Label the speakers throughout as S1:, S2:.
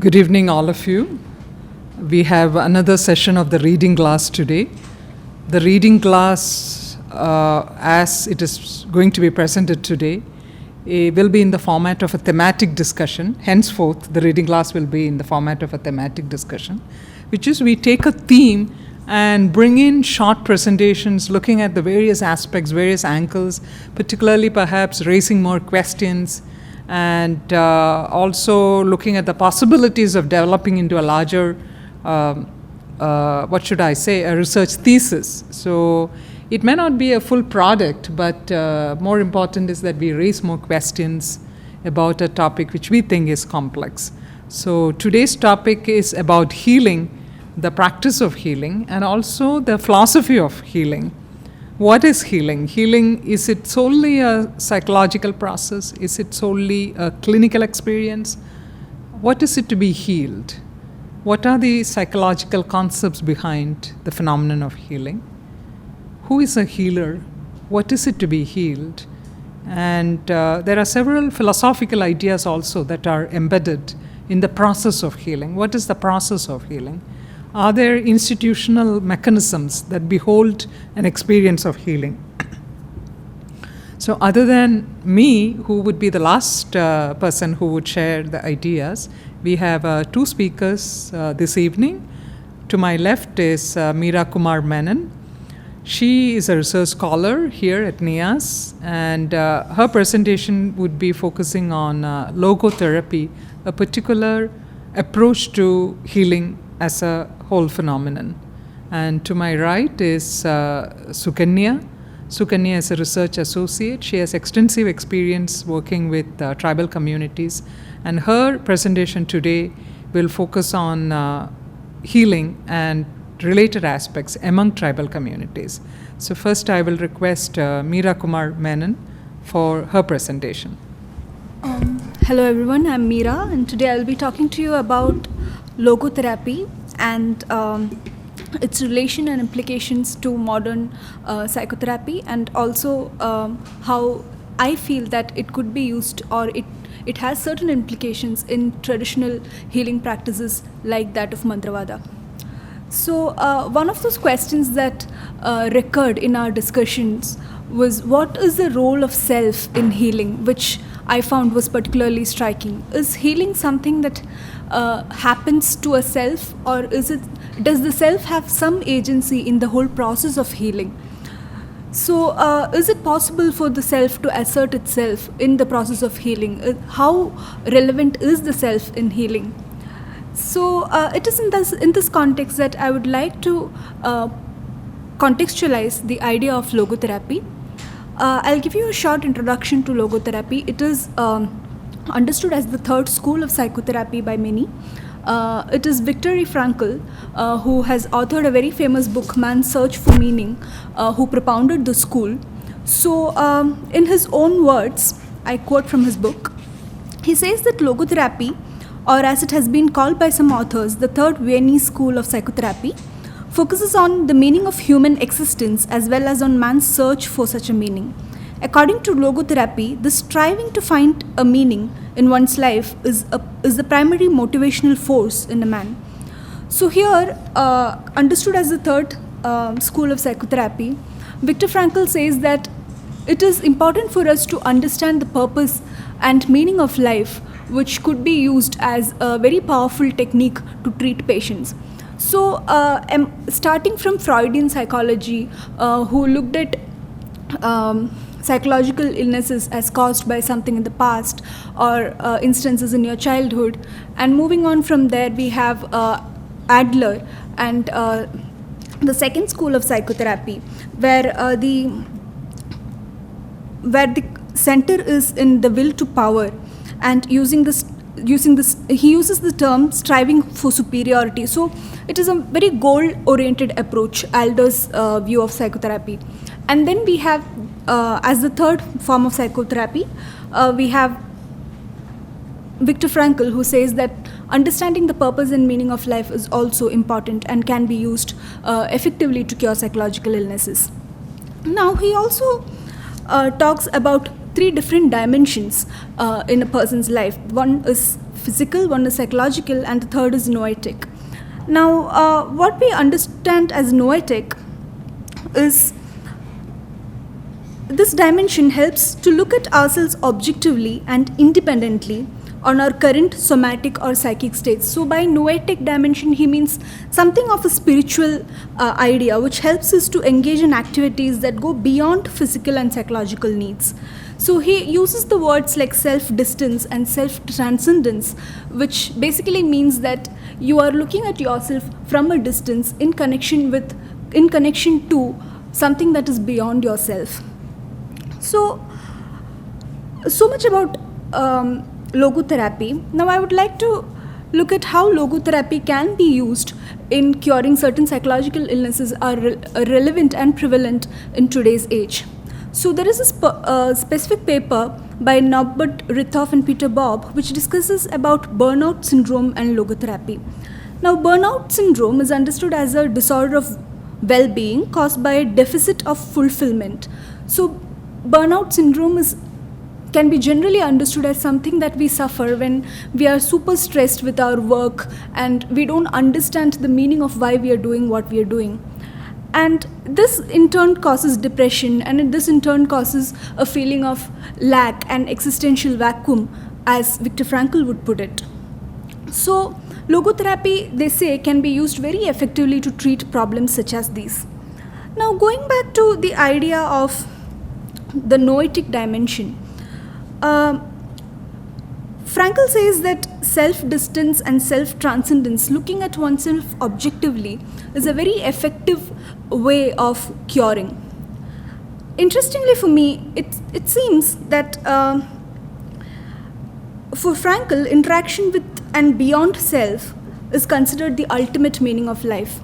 S1: Good evening, all of you. We have another session of the reading class today. The reading class, as it is going to be presented today, will be in the format of a thematic discussion. Henceforth, the reading class will be in the format of a thematic discussion, which is we take a theme and bring in short presentations looking at the various aspects, various angles, particularly perhaps raising more questions, and also looking at the possibilities of developing into a larger, a research thesis. So it may not be a full product, but more important is that we raise more questions about a topic which we think is complex. So today's topic is about healing, the practice of healing, and also the philosophy of healing. What is healing? Healing, is it solely a psychological process? Is it solely a clinical experience? What is it to be healed? What are the psychological concepts behind the phenomenon of healing? Who is a healer? What is it to be healed? And there are several philosophical ideas also that are embedded in the process of healing. What is the process of healing? Are there institutional mechanisms that behold an experience of healing? So other than me, who would be the last person who would share the ideas, we have two speakers this evening. To my left is Meera Kumar Menon. She is a research scholar here at NIAS, and her presentation would be focusing on logotherapy, a particular approach to healing as a whole phenomenon. And to my right is Sukanya. Sukanya is a research associate. She has extensive experience working with tribal communities, and her presentation today will focus on healing and related aspects among tribal communities. So first I will request Meera Kumar Menon for her presentation.
S2: Hello everyone, I'm Meera, and today I'll be talking to you about logotherapy and its relation and implications to modern psychotherapy, and also how I feel that it could be used, or it has certain implications in traditional healing practices like that of Mantravada. So one of those questions that recurred in our discussions was, what is the role of self in healing, which I found was particularly striking. Is healing something that happens to a self, or does the self have some agency in the whole process of healing? So is it possible for the self to assert itself in the process of healing? How relevant is the self in healing? So it is in this context that I would like to contextualize the idea of logotherapy. I'll give you a short introduction to logotherapy. It is understood as the third school of psychotherapy by many. It is Viktor Frankl, who has authored a very famous book, Man's Search for Meaning, who propounded the school. So in his own words, I quote from his book, he says that logotherapy, or as it has been called by some authors, the third Viennese school of psychotherapy, focuses on the meaning of human existence as well as on man's search for such a meaning. According to logotherapy, the striving to find a meaning in one's life is the primary motivational force in a man. So here, understood as the third school of psychotherapy, Viktor Frankl says that it is important for us to understand the purpose and meaning of life, which could be used as a very powerful technique to treat patients. So starting from Freudian psychology, who looked at psychological illnesses as caused by something in the past, or instances in your childhood, and moving on from there, we have Adler and the second school of psychotherapy, where the center is in the will to power, and he uses the term striving for superiority. So it is a very goal-oriented approach, Adler's view of psychotherapy. And then we have, as the third form of psychotherapy, we have Viktor Frankl, who says that understanding the purpose and meaning of life is also important and can be used effectively to cure psychological illnesses. Now, he also talks about three different dimensions in a person's life. One is physical, one is psychological, and the third is noetic. Now, what we understand as noetic is this dimension helps to look at ourselves objectively and independently on our current somatic or psychic states. So by noetic dimension, he means something of a spiritual idea which helps us to engage in activities that go beyond physical and psychological needs. So he uses the words like self-distance and self-transcendence, which basically means that you are looking at yourself from a distance in connection to something that is beyond yourself. So much about logotherapy. Now I would like to look at how logotherapy can be used in curing certain psychological illnesses are relevant and prevalent in today's age. So there is a specific paper by Norbert Rithoff and Peter Bob which discusses about burnout syndrome and logotherapy. Now burnout syndrome is understood as a disorder of well-being caused by a deficit of fulfillment. So burnout syndrome can be generally understood as something that we suffer when we are super stressed with our work and we don't understand the meaning of why we are doing what we are doing. And this in turn causes depression, and this in turn causes a feeling of lack and existential vacuum, as Viktor Frankl would put it. So logotherapy, they say, can be used very effectively to treat problems such as these. Now going back to the idea of the noetic dimension, Frankl says that self-distance and self-transcendence, looking at oneself objectively, is a very effective way of curing. Interestingly for me, it seems that for Frankl, interaction with and beyond self is considered the ultimate meaning of life.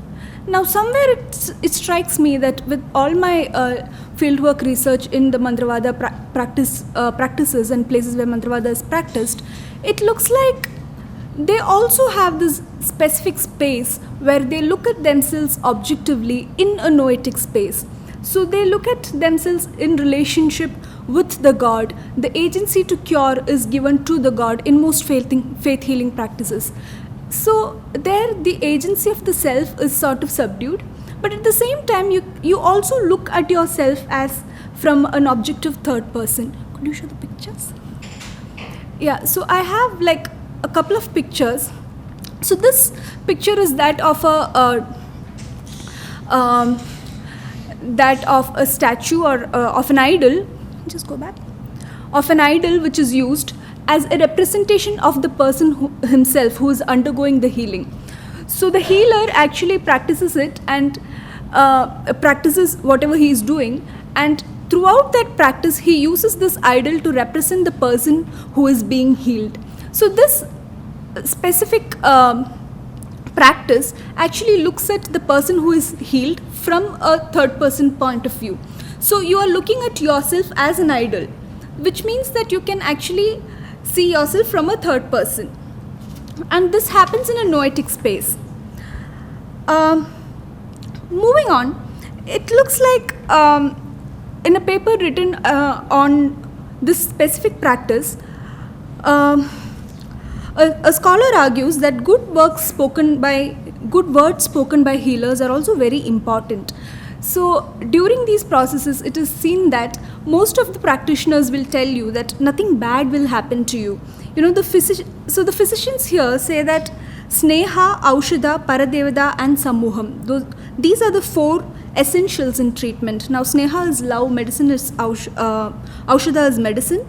S2: Now somewhere it strikes me that with all my fieldwork research in the Mantravada practices and places where Mantravada is practiced, it looks like they also have this specific space where they look at themselves objectively in a noetic space. So they look at themselves in relationship with the God. The agency to cure is given to the God in most faith healing practices. So there the agency of the self is sort of subdued, but at the same time you also look at yourself as from an objective third person. Could you show the pictures? Yeah, so I have like a couple of pictures. So this picture is that of a statue or of an idol. Just go back. Of an idol which is used as a representation of the person himself who is undergoing the healing. So the healer actually practices it and practices whatever he is doing, and throughout that practice he uses this idol to represent the person who is being healed. So this specific practice actually looks at the person who is healed from a third person point of view. So you are looking at yourself as an idol, which means that you can actually see yourself from a third person, and this happens in a noetic space. Moving on, it looks like in a paper written on this specific practice, a scholar argues that good words spoken by healers are also very important. So during these processes, it is seen that most of the practitioners will tell you that nothing bad will happen to you. You know, the physicians here say that Sneha, Aushadha, Paradevada and Samuham. These are the four essentials in treatment. Now Sneha is love, medicine is Aushadha is medicine,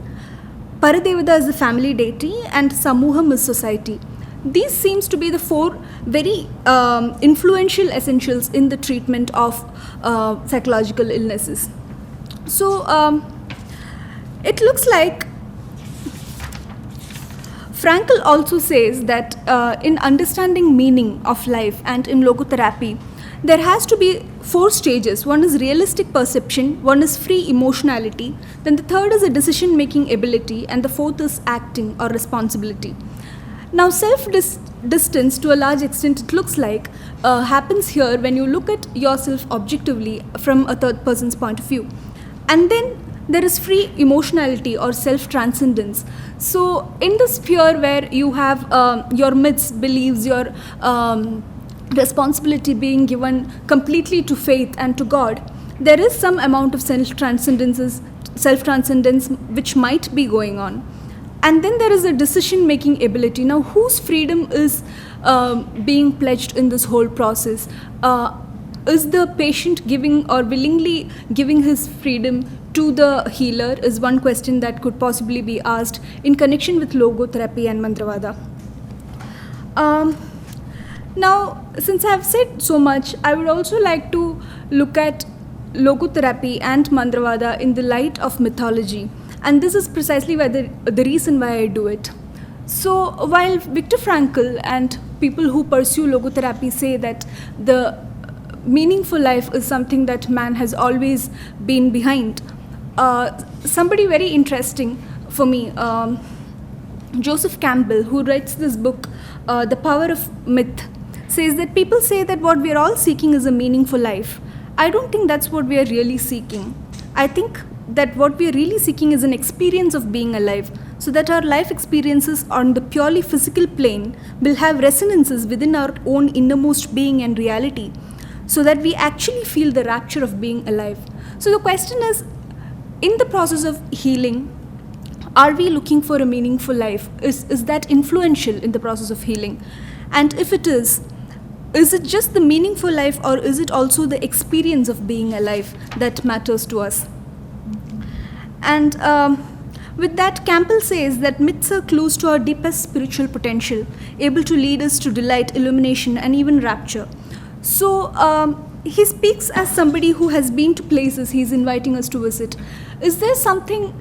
S2: Paradevada is the family deity, and Samuham is society. These seems to be the four very influential essentials in the treatment of psychological illnesses. So it looks like Frankl also says that in understanding meaning of life and in logotherapy, there has to be four stages. One is realistic perception, one is free emotionality, then the third is a decision-making ability, and the fourth is acting or responsibility. Now self-distance to a large extent, it looks like, happens here when you look at yourself objectively from a third person's point of view. And then there is free emotionality or self-transcendence. So in the sphere where you have your myths, beliefs, your responsibility being given completely to faith and to God, there is some amount of self-transcendence which might be going on. And then there is a decision-making ability. Now, whose freedom is being pledged in this whole process? Is the patient giving or willingly giving his freedom to the healer is one question that could possibly be asked in connection with logotherapy and Mantravada. Now, since I have said so much, I would also like to look at logotherapy and Mantravada in the light of mythology. And this is precisely why the reason why I do it. So while Viktor Frankl and people who pursue logotherapy say that the meaningful life is something that man has always been behind, somebody very interesting for me, Joseph Campbell, who writes this book, The Power of Myth, says that people say that what we are all seeking is a meaningful life. I don't think that's what we are really seeking. I think that what we are really seeking is an experience of being alive, so that our life experiences on the purely physical plane will have resonances within our own innermost being and reality, so that we actually feel the rapture of being alive. So the question is, in the process of healing, are we looking for a meaningful life? Is that influential in the process of healing? And if it is it just the meaningful life, or is it also the experience of being alive that matters to us? And with that, Campbell says that myths are clues to our deepest spiritual potential, able to lead us to delight, illumination, and even rapture. So he speaks as somebody who has been to places he's inviting us to visit. Is there something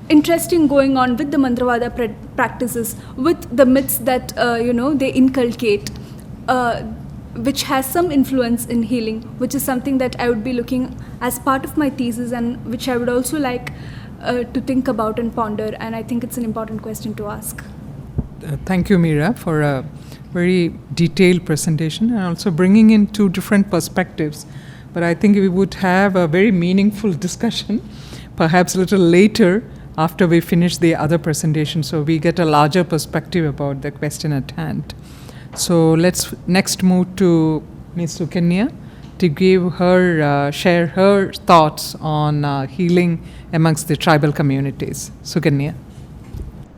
S2: interesting going on with the Mantravada practices, with the myths that they inculcate, which has some influence in healing, which is something that I would be looking as part of my thesis, and which I would also like to think about and ponder, and I think it's an important question to ask.
S1: Thank you, Meera, for a very detailed presentation and also bringing in two different perspectives. But I think we would have a very meaningful discussion, perhaps a little later after we finish the other presentation, so we get a larger perspective about the question at hand. So let's next move to Ms. Sukanya to give her, share her thoughts on healing amongst the tribal communities. Sukanya.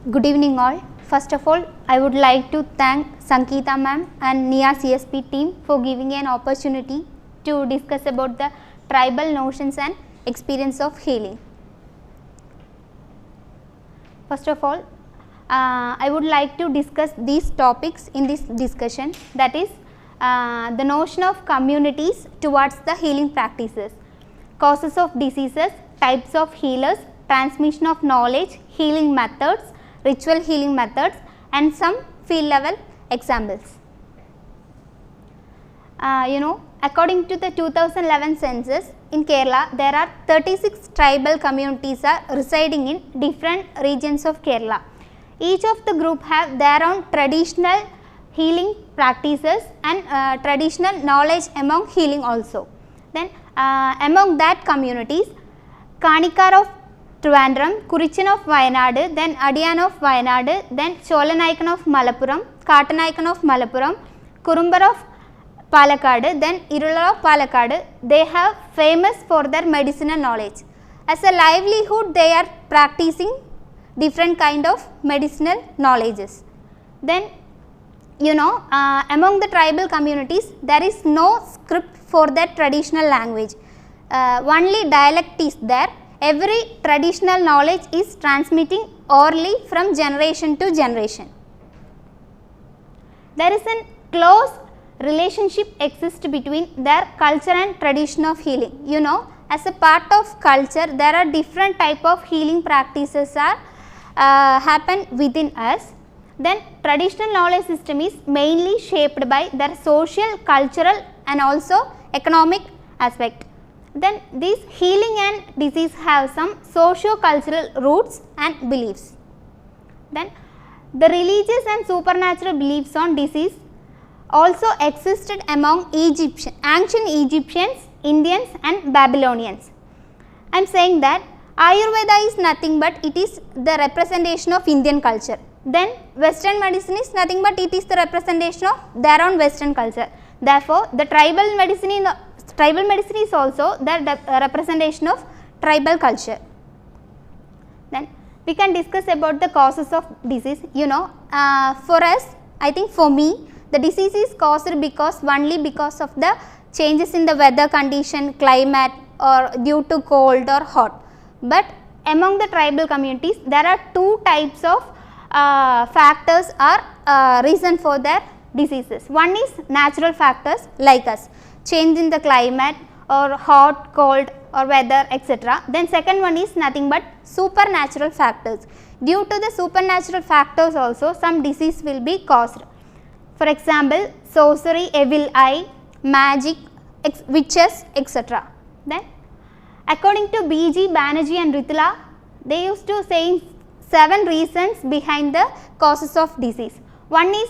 S3: Good evening all. First of all, I would like to thank Sangeetha ma'am and NIAS CSP team for giving an opportunity to discuss about the tribal notions and experience of healing. First of all, I would like to discuss these topics in this discussion, that is the notion of communities towards the healing practices, causes of diseases, types of healers, transmission of knowledge, healing methods, ritual healing methods, and some field level examples. According to the 2011 census, in Kerala, there are 36 tribal communities are residing in different regions of Kerala. Each of the group have their own traditional healing practices and traditional knowledge among healing also. Then among that communities, Kanikar of Trivandrum, Kurichan of Wayanad, then Adiyan of Wayanad, then Cholanaikan of Malappuram, Kattanaikan of Malappuram, Kurumbar of Palakkad, then Irula of Palakkad, they have famous for their medicinal knowledge. As a livelihood, they are practicing different kind of medicinal knowledges. Then among the tribal communities, there is no script for their traditional language. Only dialect is there. Every traditional knowledge is transmitting orally from generation to generation. There is a close relationship exists between their culture and tradition of healing. As a part of culture, there are different type of healing practices are happen within us. Then traditional knowledge system is mainly shaped by their social, cultural and also economic aspect. Then these healing and disease have some socio-cultural roots and beliefs. Then the religious and supernatural beliefs on disease also existed among ancient Egyptians, Indians and Babylonians. I am saying that Ayurveda is nothing but it is the representation of Indian culture. Then Western medicine is nothing but it is the representation of their own Western culture. Therefore, the tribal medicine is also the representation of tribal culture. Then we can discuss about the causes of disease. You know, for us, I think for me, the disease is caused only because of the changes in the weather condition, climate, or due to cold or hot. But among the tribal communities, there are two types of factors are reason for their diseases. One is natural factors like us, change in the climate or hot, cold or weather, etc. Then second one is nothing but supernatural factors. Due to the supernatural factors also some disease will be caused. For example, sorcery, evil eye, magic, witches, etc. Then according to B.G. Banerjee and Ritula, they used to say 7 reasons behind the causes of disease. One is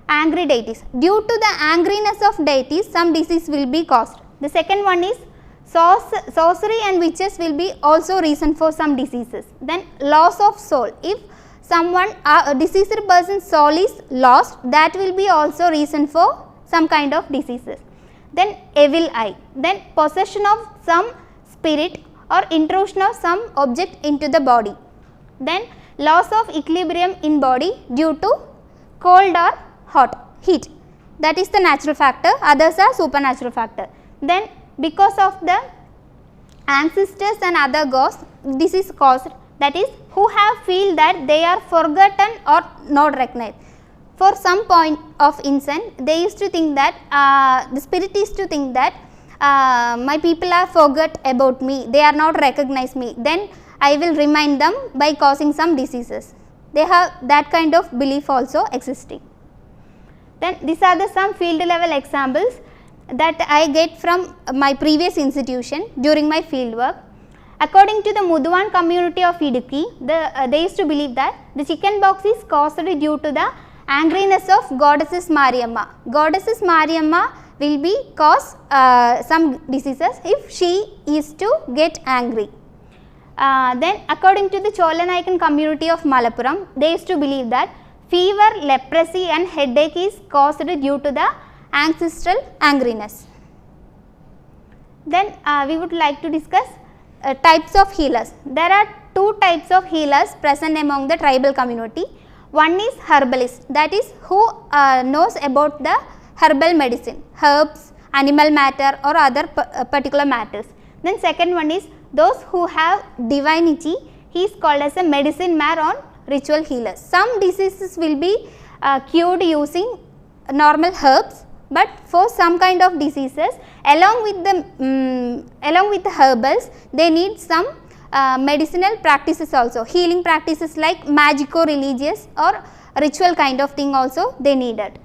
S3: angry deities. Due to the angriness of deities, some disease will be caused. The second one is sorcery and witches will be also reason for some diseases. Then loss of soul. If someone, a diseased person's soul is lost, that will be also reason for some kind of diseases. Then evil eye. Then possession of some spirit or intrusion of some object into the body. Then loss of equilibrium in body due to cold or hot, heat. That is the natural factor, others are supernatural factor. Then because of the ancestors and other ghosts, this is caused, that is who have feel that they are forgotten or not recognized. For some point of instant, they used to think that the spirit is to think that my people are forgot about me, they are not recognize me, then I will remind them by causing some diseases. They have that kind of belief also existing. Then these are the some field level examples that I get from my previous institution during my field work. According to the Muduan community of Idukki, they used to believe that the chicken pox is caused due to the angriness of goddesses Mariamma. Goddesses Mariamma will be cause some diseases if she is to get angry. Then according to the Cholanaikan community of Malappuram, they used to believe that fever, leprosy and headache is caused due to the ancestral angriness. Then we would like to discuss types of healers. There are 2 types of healers present among the tribal community. One is herbalist, that is who knows about the herbal medicine, herbs, animal matter or other particular matters. Then second one is those who have divinity, he is called as a medicine man or ritual healer. Some diseases will be cured using normal herbs, but for some kind of diseases along with the herbals they need some medicinal practices also, healing practices like magico religious or ritual kind of thing also they needed.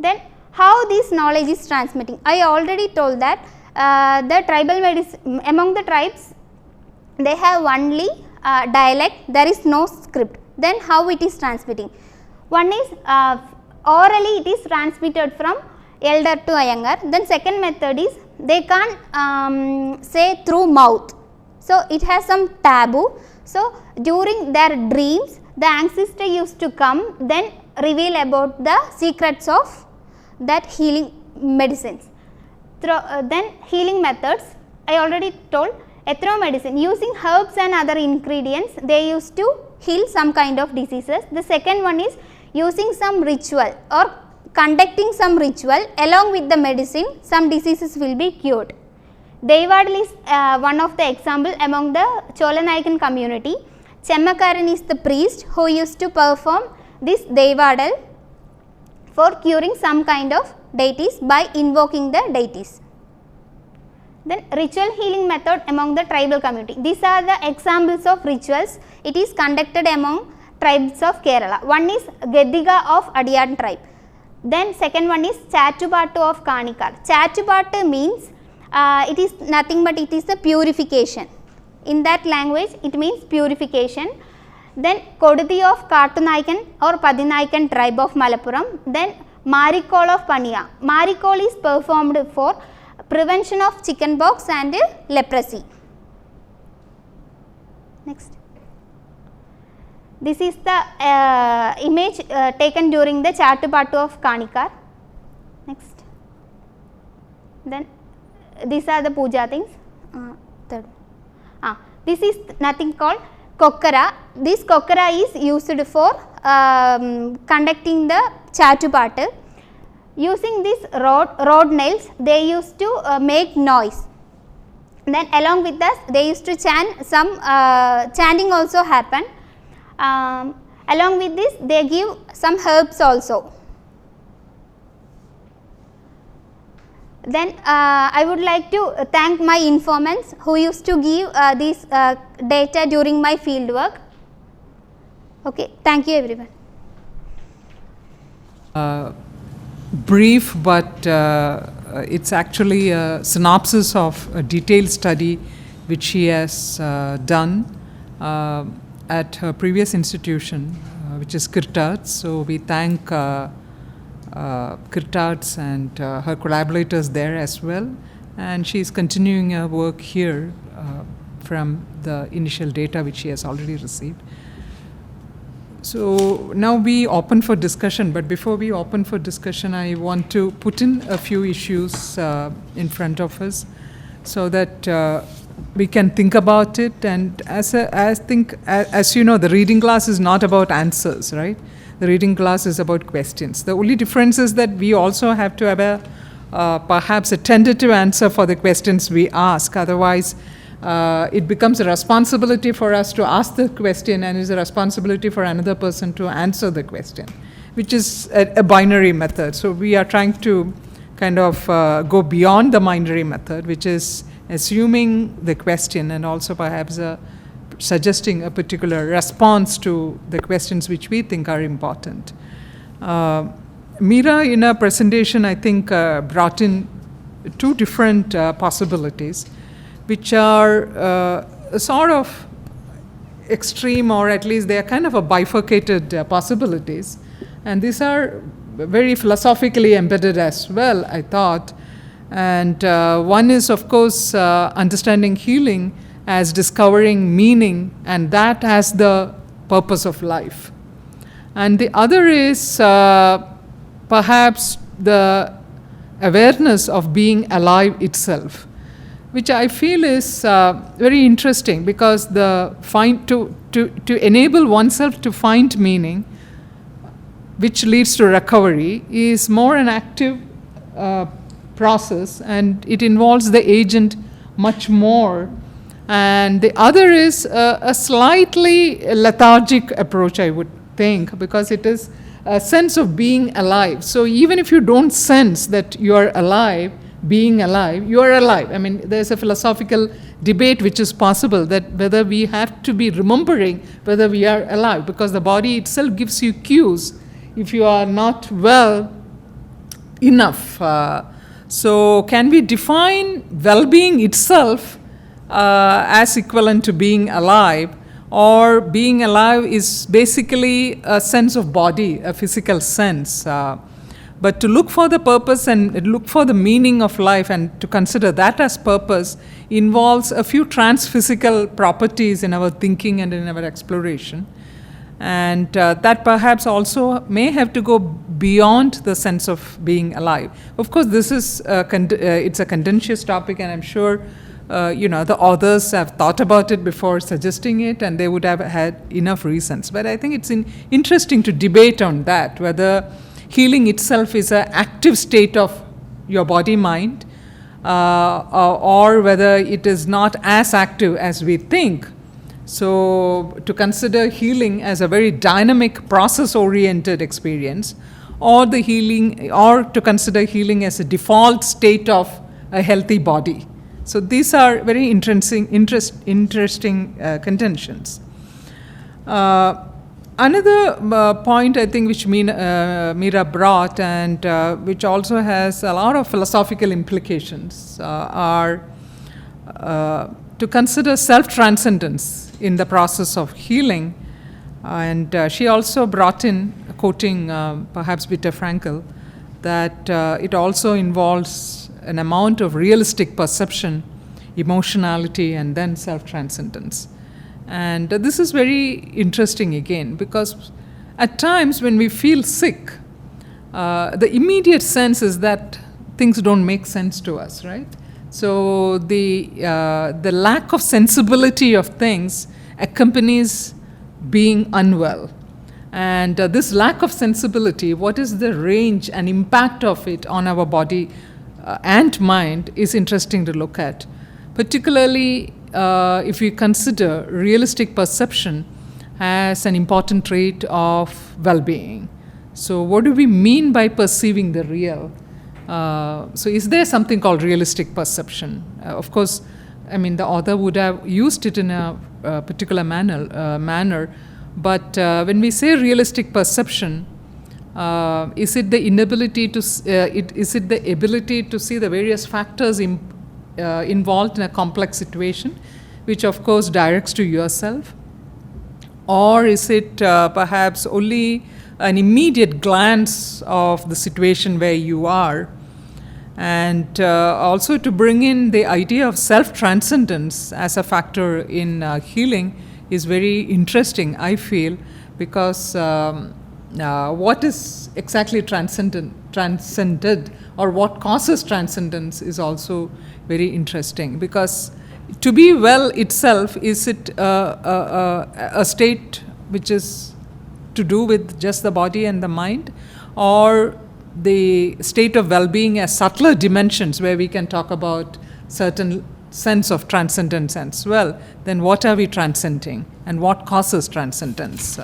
S3: Then how this knowledge is transmitting? I already told that the tribal medicine among the tribes they have only dialect, there is no script. Then how it is transmitting? One is orally it is transmitted from elder to younger. Then second method is they can't say through mouth, so it has some taboo. So during their dreams the ancestor used to come then reveal about the secrets of that healing medicines. Then healing methods I already told, ethromedicine, using herbs and other ingredients they used to heal some kind of diseases. The second one is using some ritual or conducting some ritual along with the medicine, some diseases will be cured. Devadal is one of the example among the Cholanaikan community. Chemmakaran is the priest who used to perform this Devadal for curing some kind of deities by invoking the deities. Then ritual healing method among the tribal community. These are the examples of rituals. It is conducted among tribes of Kerala. One is Gediga of Adiyan tribe. Then second one is Chatupattu of Kanikar. Chatupattu means it is nothing but it is a purification. In that language it means purification. Then Kodati of Kattunaikan or Padinaikan tribe of Malappuram. Then Marikol of Paniya. Marikol is performed for prevention of chicken pox and leprosy. Next. This is the image taken during the Chattupattu of Kanikar. Next. Then these are the puja things. Third. This is nothing called kokkara. This kokkara is used for conducting the Chattupattu. Using this rod nails, they used to make noise. Then along with us, they used to chant. Some chanting also happened. Along with this, they give some herbs also. Then I would like to thank my informants who used to give this data during my field work. Okay, thank you everyone.
S1: Brief, but it's actually a synopsis of a detailed study which she has done at her previous institution, which is Kirtards. So we thank Kirtards and her collaborators there as well, and she is continuing her work here from the initial data which she has already received. So now we open for discussion, but before we open for discussion, I want to put in a few issues in front of us so that we can think about it. And as you know, the reading class is not about answers, right? The reading class is about questions. The only difference is that we also have to have perhaps a tentative answer for the questions we ask. Otherwise, it becomes a responsibility for us to ask the question, and is a responsibility for another person to answer the question, which is a binary method. So we are trying to kind of go beyond the binary method, which is assuming the question and also perhaps suggesting a particular response to the questions which we think are important. Meera, in her presentation, I think brought in two different possibilities, which are sort of extreme, or at least they are kind of a bifurcated possibilities. And these are very philosophically embedded as well, I thought. And one is, of course, understanding healing as discovering meaning, and that as the purpose of life. And the other is perhaps the awareness of being alive itself, which I feel is very interesting, because to enable oneself to find meaning, which leads to recovery, is more an active process, and it involves the agent much more. And the other is a slightly lethargic approach, I would think, because it is a sense of being alive. So even if you don't sense that you are alive, being alive, you are alive. I mean, there's a philosophical debate which is possible, that whether we have to be remembering whether we are alive, because the body itself gives you cues if you are not well enough. So can we define well-being itself as equivalent to being alive, or being alive is basically a sense of body, a physical sense? But to look for the purpose and look for the meaning of life and to consider that as purpose involves a few transphysical properties in our thinking and in our exploration. And that perhaps also may have to go beyond the sense of being alive. Of course, this is it's a contentious topic, and I'm sure the authors have thought about it before suggesting it, and they would have had enough reasons. But I think it's interesting to debate on that, whether healing itself is an active state of your body-mind, or whether it is not as active as we think. So to consider healing as a very dynamic, process-oriented experience, or to consider healing as a default state of a healthy body. So these are very interesting contentions. Another point, I think, which Meera brought, and which also has a lot of philosophical implications, are to consider self-transcendence in the process of healing. And she also brought in, quoting perhaps Viktor Frankl, that it also involves an amount of realistic perception, emotionality, and then self-transcendence. And this is very interesting again, because at times when we feel sick, the immediate sense is that things don't make sense to us, right? So the lack of sensibility of things accompanies being unwell. And this lack of sensibility, what is the range and impact of it on our body and mind, is interesting to look at. Particularly if we consider realistic perception as an important trait of well-being. So what do we mean by perceiving the real? So is there something called realistic perception? Of course, I mean, the author would have used it in a particular manner, but when we say realistic perception, is it the inability to, is it the ability to see the various factors involved in a complex situation, which of course directs to yourself? Or is it perhaps only an immediate glance of the situation where you are? And also to bring in the idea of self-transcendence as a factor in healing is very interesting, I feel, because what is exactly transcended, or what causes transcendence, is also very interesting. Because to be well itself, is it a state which is to do with just the body and the mind, or the state of well-being as subtler dimensions where we can talk about certain sense of transcendence as well? Then what are we transcending, and what causes transcendence?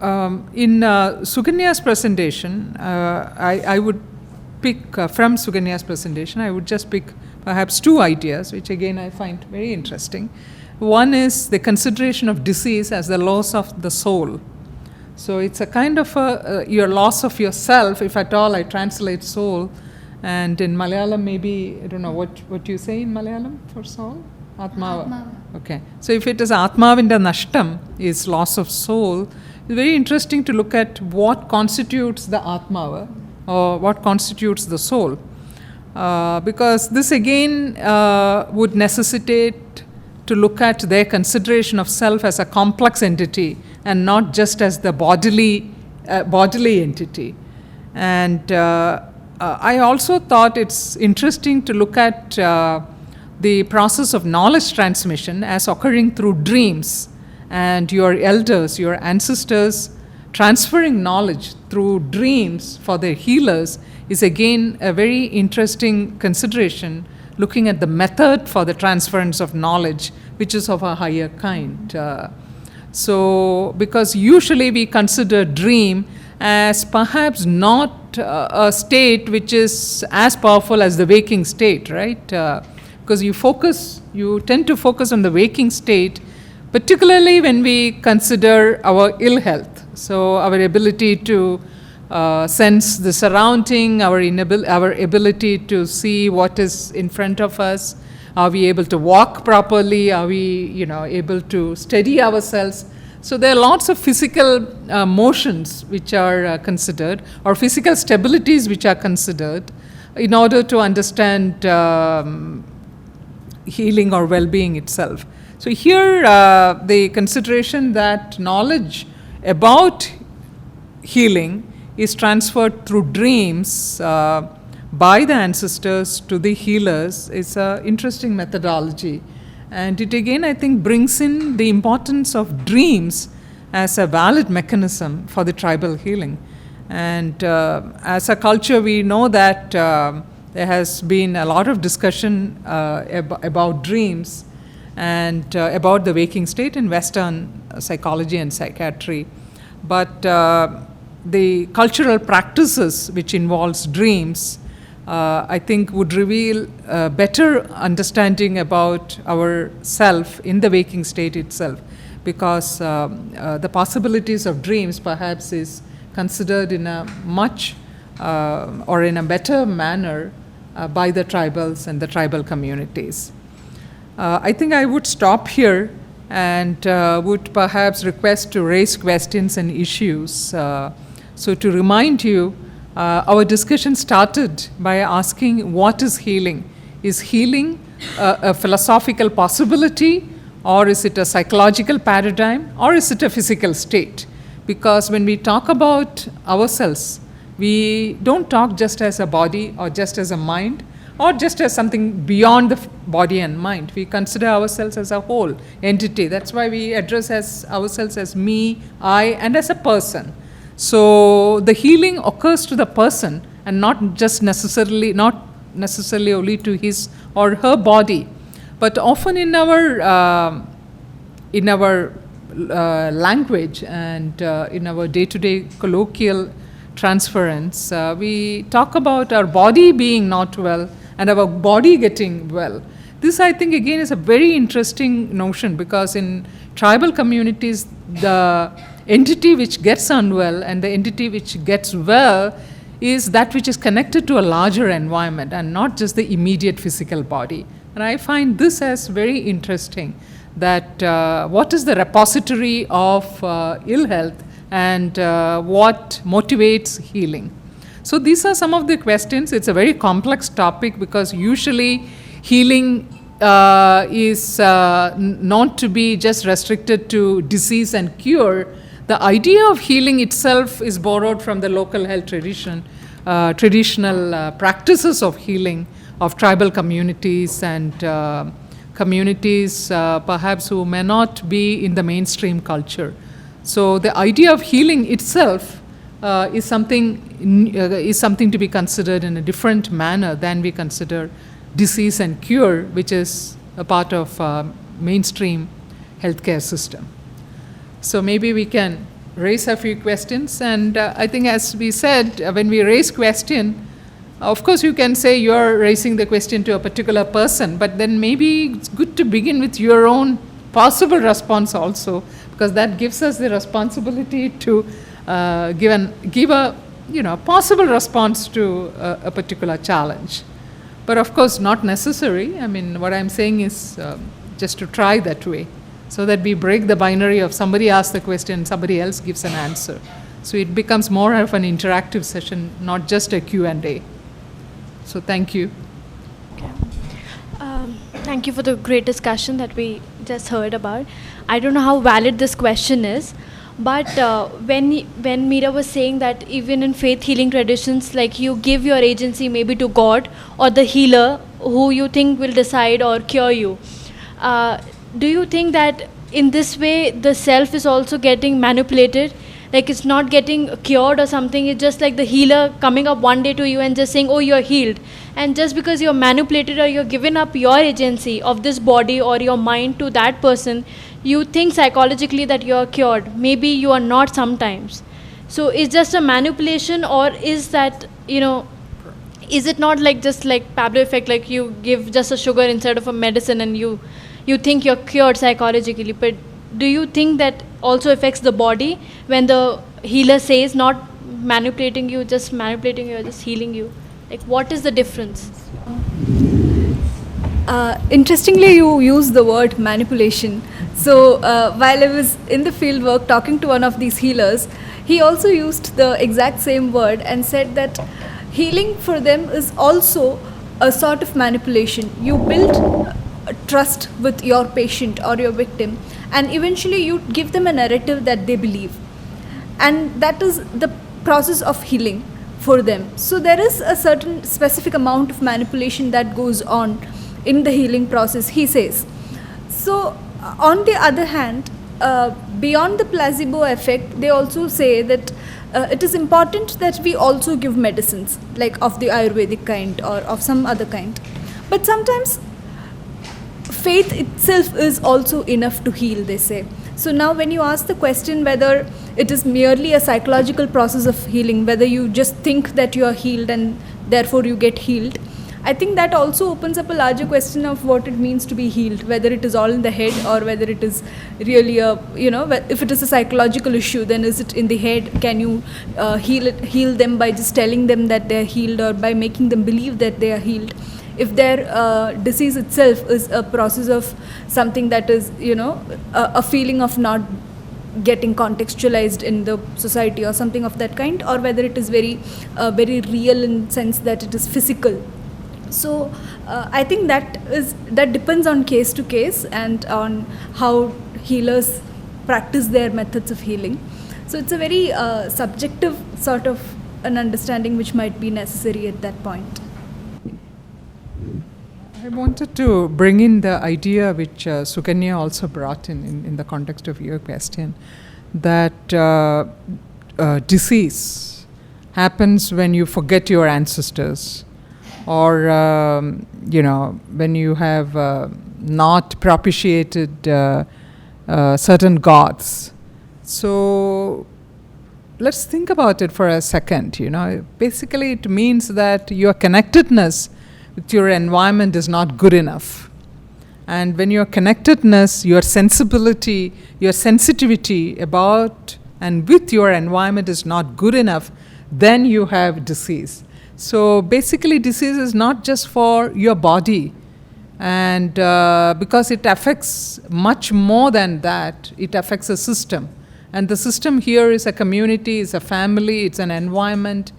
S1: In Sukanya's presentation, I would pick from Sukanya's presentation, I would just pick perhaps two ideas, which again I find very interesting. One is the consideration of disease as the loss of the soul. So it's a kind of your loss of yourself, if at all I translate soul. And in Malayalam, maybe, I don't know, what you say in Malayalam for soul? Atmava. Okay. So if it is Atmavinda Nashtam, is loss of soul, it's very interesting to look at what constitutes the Atmava, or what constitutes the soul. Because this again would necessitate to look at their consideration of self as a complex entity and not just as the bodily entity. And I also thought it's interesting to look at the process of knowledge transmission as occurring through dreams, and your elders, your ancestors transferring knowledge through dreams for their healers is again a very interesting consideration, looking at the method for the transference of knowledge, which is of a higher kind. So, because usually we consider dream as perhaps not a state which is as powerful as the waking state, right? Because you tend to focus on the waking state, particularly when we consider our ill health. So our ability to sense the surrounding, our ability to see what is in front of us. Are we able to walk properly? Are we, able to steady ourselves? So there are lots of physical motions which are considered, or physical stabilities which are considered in order to understand healing or well-being itself. So here the consideration that knowledge about healing is transferred through dreams by the ancestors to the healers is an interesting methodology. And it again, I think, brings in the importance of dreams as a valid mechanism for the tribal healing. And as a culture, we know that there has been a lot of discussion about dreams and about the waking state in Western psychology and psychiatry. But the cultural practices which involves dreams, I think would reveal a better understanding about our self in the waking state itself, because the possibilities of dreams perhaps is considered in a much or in a better manner by the tribals and the tribal communities. I think I would stop here and would perhaps request to raise questions and issues. So to remind you, our discussion started by asking, what is healing? Is healing a philosophical possibility, or is it a psychological paradigm, or is it a physical state? Because when we talk about ourselves, we don't talk just as a body or just as a mind or just as something beyond the body and mind. We consider ourselves as a whole entity. That's why we address ourselves as me, I, and as a person. So the healing occurs to the person and not necessarily only to his or her body, but often in our language and in our day-to-day colloquial transference, we talk about our body being not well and our body getting well. This, I think, again is a very interesting notion, because in tribal communities, the entity which gets unwell and the entity which gets well is that which is connected to a larger environment and not just the immediate physical body. And I find this as very interesting, that what is the repository of ill health and what motivates healing. So these are some of the questions. It's a very complex topic, because usually healing is not to be just restricted to disease and cure. The idea of healing itself is borrowed from the local health tradition, traditional practices of healing of tribal communities and communities perhaps who may not be in the mainstream culture. So the idea of healing itself is something to be considered in a different manner than we consider disease and cure, which is a part of mainstream healthcare system. So maybe we can raise a few questions, and I think, as we said, when we raise question, of course you can say you're raising the question to a particular person, but then maybe it's good to begin with your own possible response also, because that gives us the responsibility to give a possible response to a particular challenge. But of course not necessary. I mean, what I'm saying is just to try that way, so that we break the binary of somebody asks the question, somebody else gives an answer. So it becomes more of an interactive session, not just a Q&A. So thank you.
S4: Okay. Thank you for the great discussion that we just heard about. I don't know how valid this question is, but when Meera was saying that even in faith healing traditions, like you give your agency maybe to God or the healer who you think will decide or cure you, do you think that in this way the self is also getting manipulated? Like it's not getting cured or something, it's just like the healer coming up one day to you and just saying, oh, you're healed. And just because you're manipulated or you're given up your agency of this body or your mind to that person, you think psychologically that you're cured. Maybe you are not sometimes. So it's just a manipulation, or is that, is it not like just like Pablo effect, like you give just a sugar instead of a medicine and you think you're cured psychologically? But do you think that also affects the body when the healer says not manipulating you, just manipulating you, or just healing you? Like, what is the difference?
S2: Interestingly, you use the word manipulation. So while I was in the field work talking to one of these healers, he also used the exact same word and said that healing for them is also a sort of manipulation. You build trust with your patient or your victim, and eventually you give them a narrative that they believe, and that is the process of healing for them. So there is a certain specific amount of manipulation that goes on in the healing process, he says. So on the other hand, beyond the placebo effect, they also say that it is important that we also give medicines, like of the Ayurvedic kind or of some other kind. But sometimes faith itself is also enough to heal, they say. So now when you ask the question whether it is merely a psychological process of healing, whether you just think that you are healed and therefore you get healed, I think that also opens up a larger question of what it means to be healed, whether it is all in the head or whether it is really a, if it is a psychological issue, then is it in the head? Can you heal them by just telling them that they are healed or by making them believe that they are healed? If their disease itself is a process of something that is, a feeling of not getting contextualized in the society or something of that kind, or whether it is very real in the sense that it is physical. So I think that depends on case to case and on how healers practice their methods of healing. So it's a very subjective sort of an understanding which might be necessary at that point.
S1: I wanted to bring in the idea which Sukanya also brought in the context of your question, that disease happens when you forget your ancestors, or when you have not propitiated certain gods. So let's think about it for a second. Basically it means that your connectedness with your environment is not good enough. And when your connectedness, your sensibility, your sensitivity about and with your environment is not good enough, then you have disease. So basically disease is not just for your body, and because it affects much more than that. It affects a system. And the system here is a community, it's a family, it's an environment.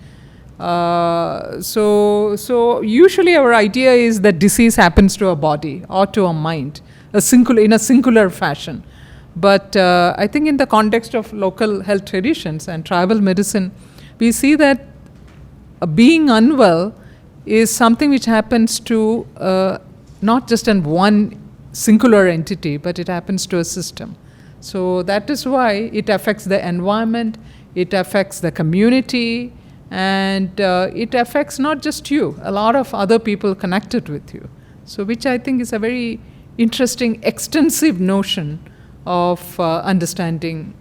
S1: So usually our idea is that disease happens to a body or to a mind, in a singular fashion. But I think in the context of local health traditions and tribal medicine, we see that being unwell is something which happens to not just in one singular entity, but it happens to a system. So that is why it affects the environment, it affects the community, and it affects not just you, a lot of other people connected with you. So which I think is a very interesting, extensive notion of understanding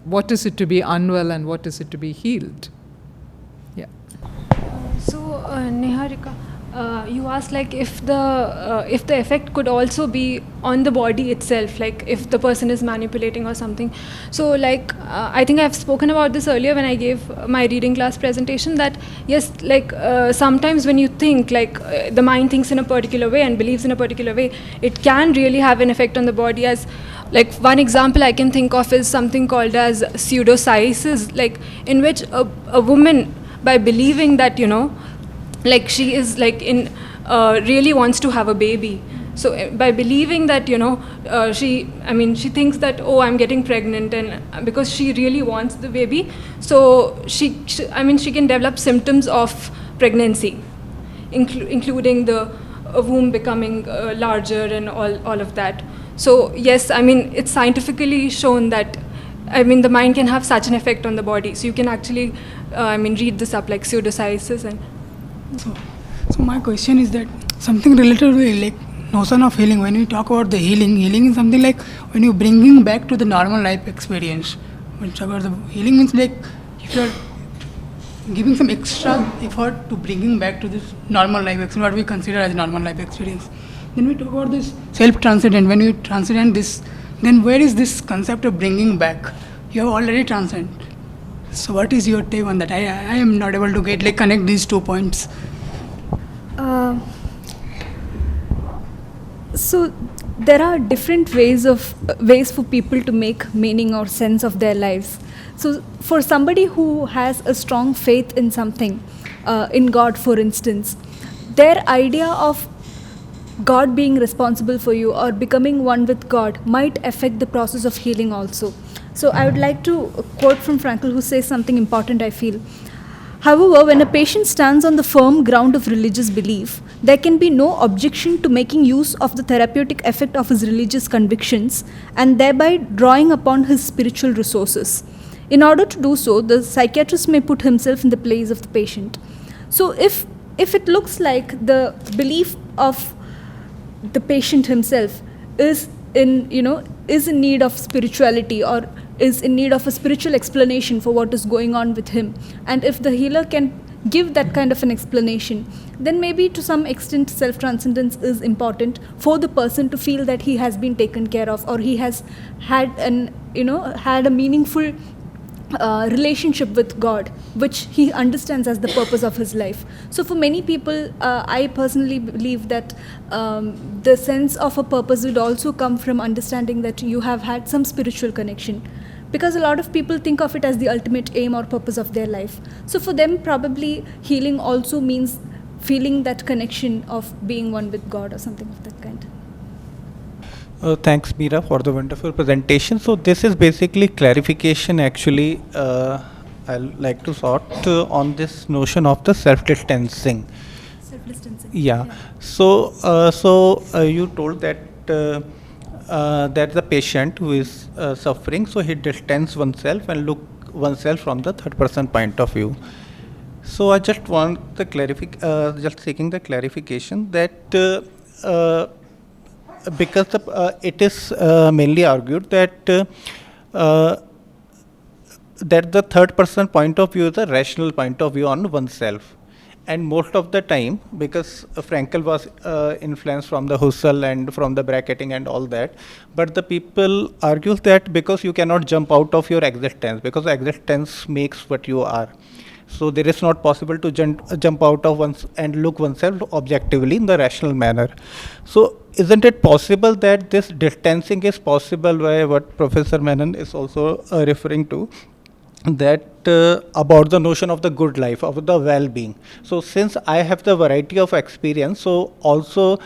S1: what is it to be unwell and what is it to be healed. Yeah.
S4: So Niharika, you asked like if the effect could also be on the body itself, like if the person is manipulating or something. So like I think I've spoken about this earlier when I gave my reading class presentation, that yes, like sometimes when you think like the mind thinks in a particular way and believes in a particular way, it can really have an effect on the body. As like one example I can think of is something called as pseudocyesis, like in which a woman, by believing that like she is like in really wants to have a baby. So by believing that she thinks that, oh, I'm getting pregnant, and because she really wants the baby, so she can develop symptoms of pregnancy, including the womb becoming larger and all of that. So yes, it's scientifically shown that the mind can have such an effect on the body. So you can actually read this up, like pseudocyesis. And
S5: so my question is that something related to like notion of healing. When we talk about the healing is something like when you bringing back to the normal life experience. When we talk about the healing means like if you are giving some extra effort to bringing back to this normal life experience, what we consider as normal life experience. Then we talk about this self-transcendent. When you transcend this, then where is this concept of bringing back? You have already transcended. So what is your take on that? I am not able to connect these 2 points.
S2: So there are different ways for people to make meaning or sense of their lives. So for somebody who has a strong faith in something, in God for instance, their idea of God being responsible for you or becoming one with God might affect the process of healing also. So I would like to quote from Frankl, who says something important, I feel. However, when a patient stands on the firm ground of religious belief, there can be no objection to making use of the therapeutic effect of his religious convictions and thereby drawing upon his spiritual resources. In order to do so, the psychiatrist may put himself in the place of the patient. So if it looks like the belief of the patient himself is in need of spirituality or is in need of a spiritual explanation for what is going on with him, and if the healer can give that kind of an explanation, then maybe to some extent self-transcendence is important for the person to feel that he has been taken care of, or he has had a meaningful relationship with God, which he understands as the purpose of his life. So for many people, I personally believe that the sense of a purpose would also come from understanding that you have had some spiritual connection, because a lot of people think of it as the ultimate aim or purpose of their life. So for them, probably healing also means feeling that connection of being one with God or something of that kind.
S6: Thanks, Meera, for the wonderful presentation. So this is basically clarification. Actually, I'd like to sort on this notion of the self-distancing.
S2: Self-distancing.
S6: Yeah. So, you told that that the patient who is suffering, so he distance oneself and look oneself from the third person point of view. So I just want the just seeking the clarification that because it is mainly argued that that the third person point of view is a rational point of view on oneself. And most of the time, because Frankel was influenced from the Husserl and from the bracketing and all that, but the people argue that because you cannot jump out of your existence, because existence makes what you are. So there is not possible to jump out of one's and look oneself objectively in the rational manner. So isn't it possible that this distancing is possible by what Professor Menon is also referring to, that about the notion of the good life, of the well-being. So since I have the variety of experience, so also,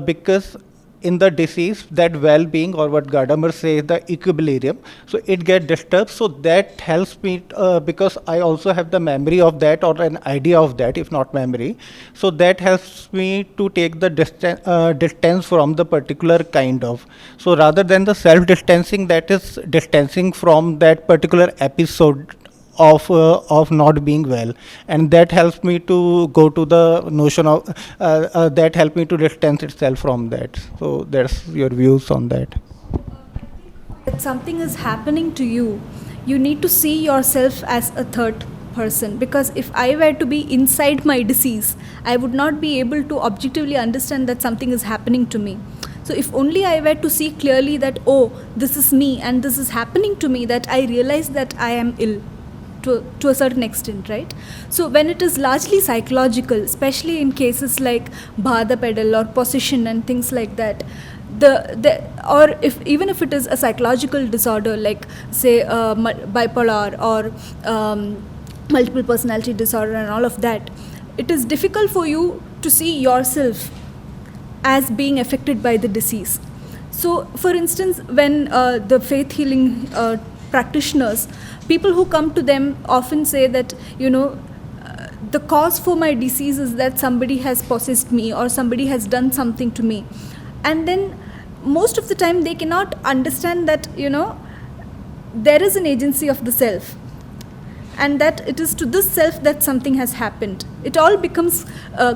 S6: because in the disease, that well-being, or what Gadamer says, the equilibrium, so it gets disturbed. So that helps me because I also have the memory of that, or an idea of that, if not memory. So that helps me to take the distance from the particular kind of. So rather than the self-distancing, that is distancing from that particular episode of not being well, and that helps me to go to the notion of that help me to distance itself from that. So that's your views on that.
S2: If something is happening to you, you need to see yourself as a third person, because if I were to be inside my disease, I would not be able to objectively understand that something is happening to me. So if only I were to see clearly that, oh, this is me and this is happening to me, that I realize that I am ill. To a certain extent, right? So when it is largely psychological, especially in cases like Bhada pedal or possession and things like that, or even if it is a psychological disorder like say bipolar or multiple personality disorder and all of that, it is difficult for you to see yourself as being affected by the disease. So for instance, when the faith healing practitioners, people who come to them often say that, the cause for my disease is that somebody has possessed me or somebody has done something to me. And then most of the time they cannot understand that, there is an agency of the self, and that it is to this self that something has happened. It all becomes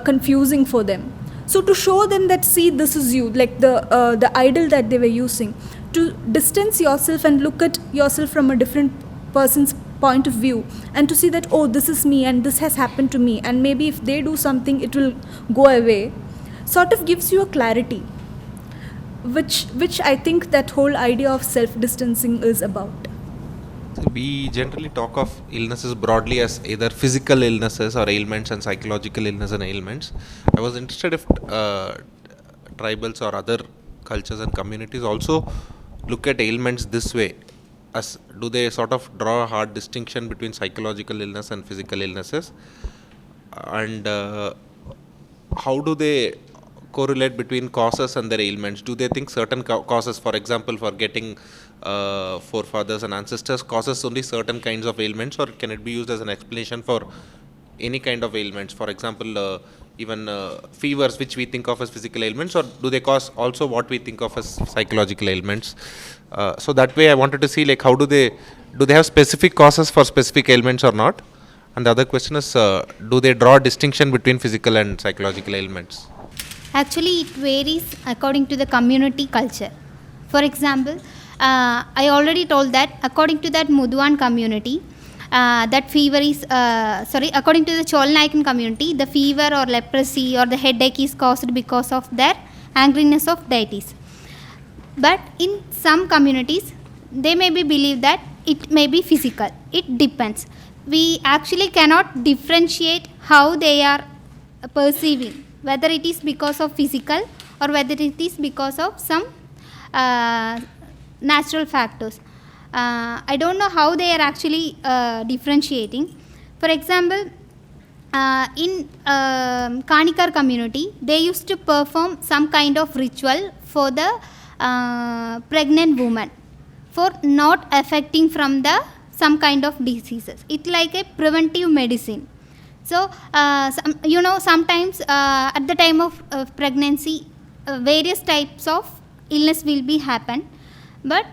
S2: confusing for them. So to show them that, see, this is you, like the idol that they were using, to distance yourself and look at yourself from a different person's point of view, and to see that, oh, this is me and this has happened to me, and maybe if they do something it will go away, sort of gives you a clarity, which I think that whole idea of self-distancing is about.
S7: So we generally talk of illnesses broadly as either physical illnesses or ailments, and psychological illness and ailments. I was interested if tribals or other cultures and communities also look at ailments this way. As do they sort of draw a hard distinction between psychological illness and physical illnesses, and how do they correlate between causes and their ailments? Do they think certain causes, for example, for getting forefathers and ancestors, causes only certain kinds of ailments, or can it be used as an explanation for any kind of ailments? For example, even fevers, which we think of as physical ailments, or do they cause also what we think of as psychological ailments? So that way I wanted to see, like, how do they have specific causes for specific ailments or not? And the other question is, do they draw a distinction between physical and psychological ailments?
S3: Actually, it varies according to the community culture. For example, I already told that according to that Mudwan community, that fever is, according to the Cholnaikan community, the fever or leprosy or the headache is caused because of their angriness of deities. But in some communities, they may be believe that it may be physical. It depends. We actually cannot differentiate how they are perceiving, whether it is because of physical or whether it is because of some natural factors. I don't know how they are actually differentiating. For example, in Kanikar community, they used to perform some kind of ritual for the pregnant woman for not affecting from the some kind of diseases. It's like a preventive medicine. So, sometimes at the time of pregnancy, various types of illness will be happen, but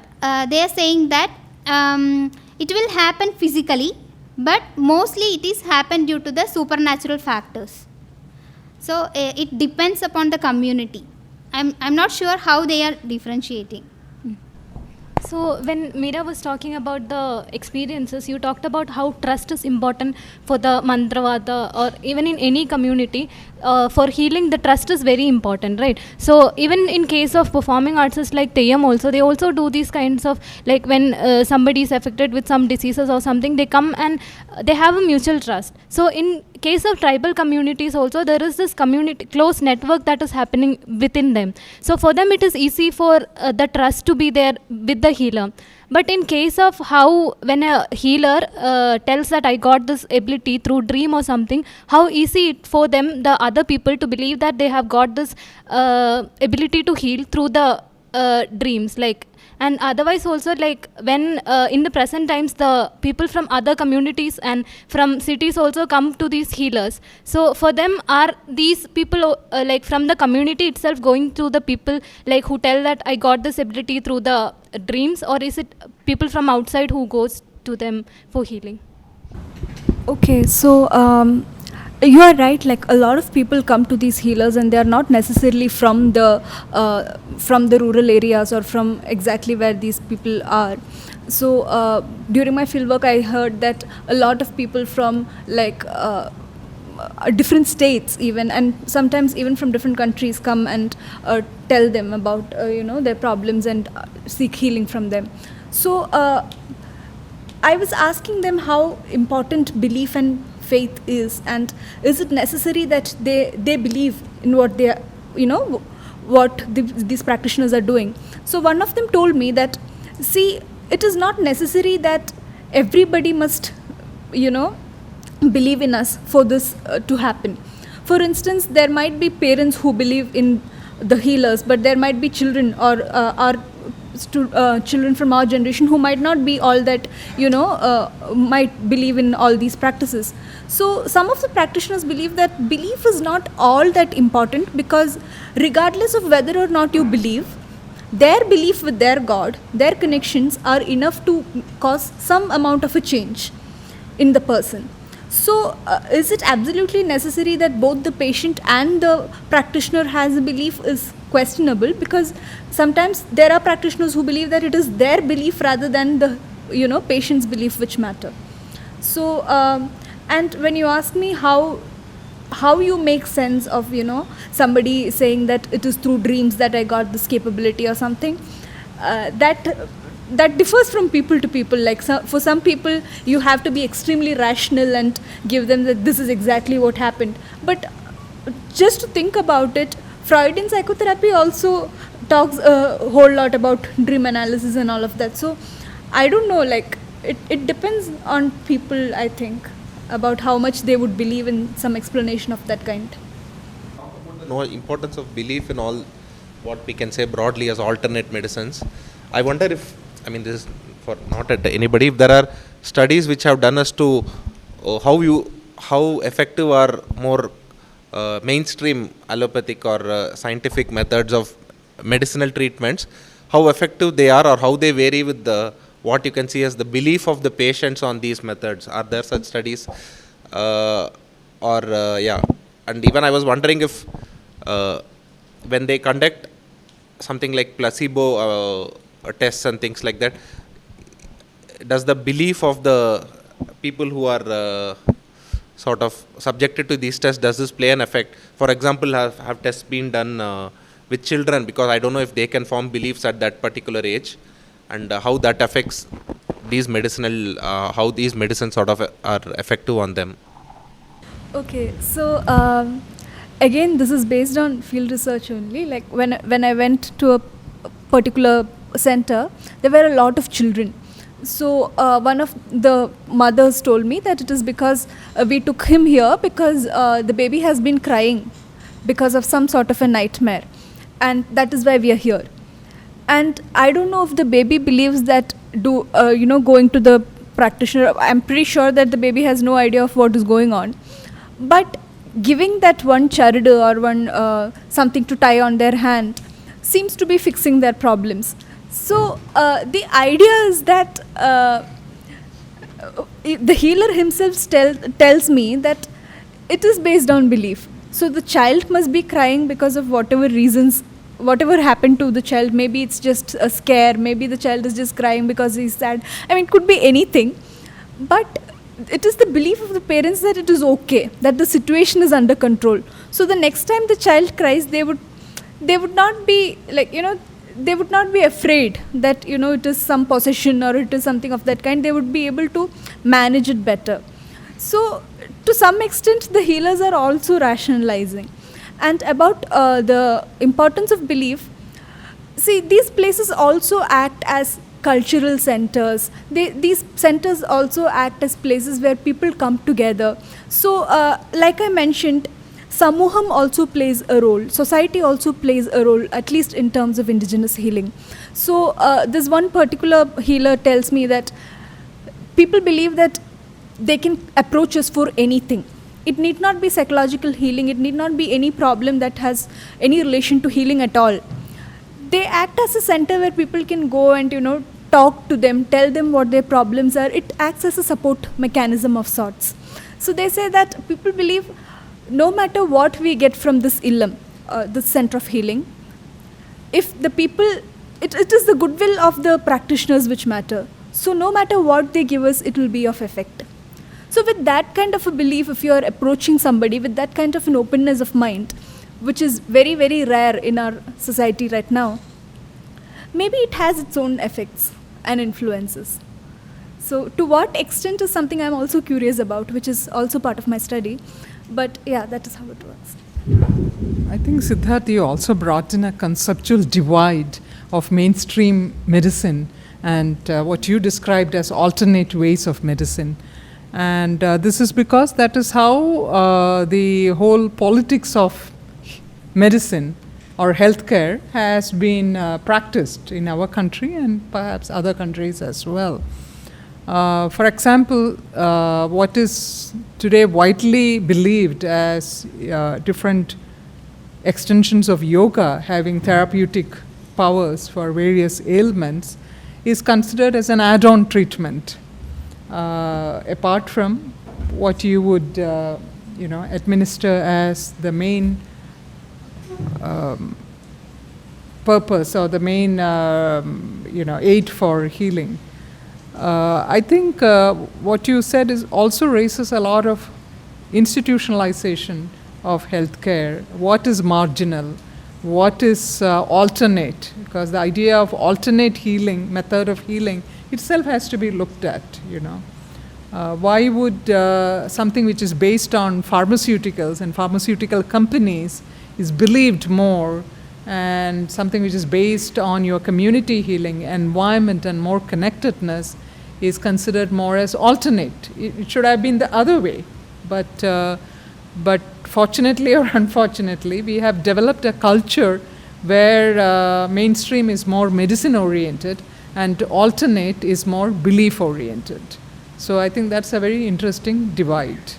S3: they are saying that it will happen physically, but mostly it is happen due to the supernatural factors. So it depends upon the community. I'm not sure how they are differentiating.
S8: So when Meera was talking about the experiences, you talked about how trust is important for the mantravada or even in any community. For healing, the trust is very important, right? So even in case of performing arts like Teyyam also, they also do these kinds of, like when somebody is affected with some diseases or something, they come and they have a mutual trust. So in case of tribal communities also, there is this community, close network that is happening within them. So for them it is easy for the trust to be there with the healer. But in case of how when a healer tells that I got this ability through dream or something, how easy it for them, the other people, to believe that they have got this ability to heal through the dreams, like. And otherwise also, like when in the present times, the people from other communities and from cities also come to these healers. So for them, are these people like from the community itself going to the people like who tell that I got this ability through the dreams, or is it people from outside who goes to them for healing?
S2: Okay, so you are right, like a lot of people come to these healers and they are not necessarily from the rural areas or from exactly where these people are. So during my fieldwork, I heard that a lot of people from like different states even, and sometimes even from different countries, come and tell them about their problems and seek healing from them. So I was asking them how important belief and faith is, and is it necessary that they believe in what they are, what these practitioners are doing. So one of them told me that, see, it is not necessary that everybody must believe in us for this to happen. For instance, there might be parents who believe in the healers, but there might be children or children from our generation who might not be all that might believe in all these practices. So some of the practitioners believe that belief is not all that important, because regardless of whether or not you believe, their belief with their God, their connections are enough to cause some amount of a change in the person. So is it absolutely necessary that both the patient and the practitioner has a belief is questionable, because sometimes there are practitioners who believe that it is their belief rather than the patient's belief which matter. So and when you ask me how you make sense of somebody saying that it is through dreams that I got this capability or something, that differs from people to people. Like for some people you have to be extremely rational and give them that this is exactly what happened. But just to think about it, Freudian psychotherapy also talks a whole lot about dream analysis and all of that. So I don't know, like it depends on people, I think, about how much they would believe in some explanation of that kind.
S7: The importance of belief in all what we can say broadly as alternate medicines. I wonder if, this is for not at anybody, if there are studies which have done as to how effective are more mainstream allopathic or scientific methods of medicinal treatments, how effective they are or how they vary with the what you can see as the belief of the patients on these methods. Are there such studies? And even I was wondering if when they conduct something like placebo tests and things like that, does the belief of the people who are sort of subjected to these tests, does this play an effect? For example, have tests been done with children, because I don't know if they can form beliefs at that particular age, and how that affects these medicinal, how these medicines sort of are effective on them.
S2: Okay, so again, this is based on field research only. Like when I went to a particular center, there were a lot of children. So one of the mothers told me that it is because we took him here because the baby has been crying because of some sort of a nightmare, and that is why we are here. And I don't know if the baby believes that going to the practitioner. I'm pretty sure that the baby has no idea of what is going on, but giving that one charade or one something to tie on their hand seems to be fixing their problems. So the idea is that the healer himself tells me that it is based on belief. So the child must be crying because of whatever reasons, whatever happened to the child. Maybe it's just a scare, maybe the child is just crying because he's sad. I mean, it could be anything. But it is the belief of the parents that it is okay, that the situation is under control. So the next time the child cries, they would not be like, they would not be afraid that, it is some possession or it is something of that kind. They would be able to manage it better. So to some extent, the healers are also rationalizing. And about the importance of belief, see, these places also act as cultural centers. These centers also act as places where people come together. So like I mentioned, Samuham also plays a role. Society also plays a role, at least in terms of indigenous healing. So this one particular healer tells me that people believe that they can approach us for anything. It need not be psychological healing. It need not be any problem that has any relation to healing at all. They act as a center where people can go and, talk to them, tell them what their problems are. It acts as a support mechanism of sorts. So they say that people believe no matter what we get from this illam, this center of healing, if the people, it is the goodwill of the practitioners which matter. So no matter what they give us, it will be of effect. So with that kind of a belief, if you are approaching somebody with that kind of an openness of mind, which is very, very rare in our society right now, maybe it has its own effects and influences. So to what extent is something I'm also curious about, which is also part of my study. But yeah, that is how it works.
S1: I think, Siddharth, you also brought in a conceptual divide of mainstream medicine and what you described as alternate ways of medicine. And this is because that is how the whole politics of medicine or healthcare has been practiced in our country and perhaps other countries as well. For example, what is today widely believed as different extensions of yoga having therapeutic powers for various ailments is considered as an add-on treatment. Apart from what you would, administer as the main purpose or the main, aid for healing. I think what you said is also raises a lot of institutionalization of healthcare. What is marginal? What is alternate? Because the idea of alternate healing, method of healing, itself has to be looked at, Why would something which is based on pharmaceuticals and pharmaceutical companies is believed more, and something which is based on your community healing, environment and more connectedness is considered more as alternate? It should have been the other way. But fortunately or unfortunately, we have developed a culture where mainstream is more medicine oriented and alternate is more belief oriented. So I think that's a very interesting divide.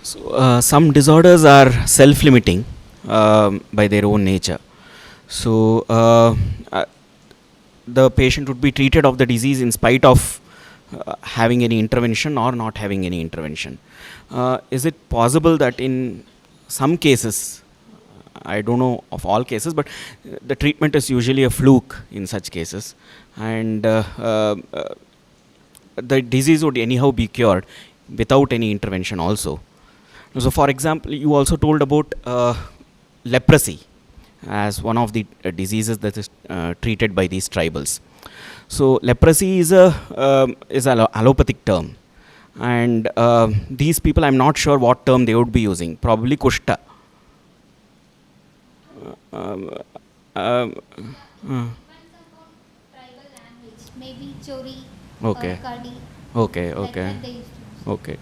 S9: So some disorders are self-limiting by their own nature. So the patient would be treated of the disease in spite of having any intervention or not having any intervention. Is it possible that in some cases, I don't know of all cases, but the treatment is usually a fluke in such cases, and the disease would anyhow be cured without any intervention also? So for example, you also told about leprosy as one of the diseases that is treated by these tribals. So leprosy is an allopathic term, and these people, I'm not sure what term they would be using, probably kushta.
S3: Tribal language, maybe Chori
S9: Okay.
S3: or curdy.
S9: Okay,
S3: Like
S9: okay.
S3: that they used to use.
S9: Okay.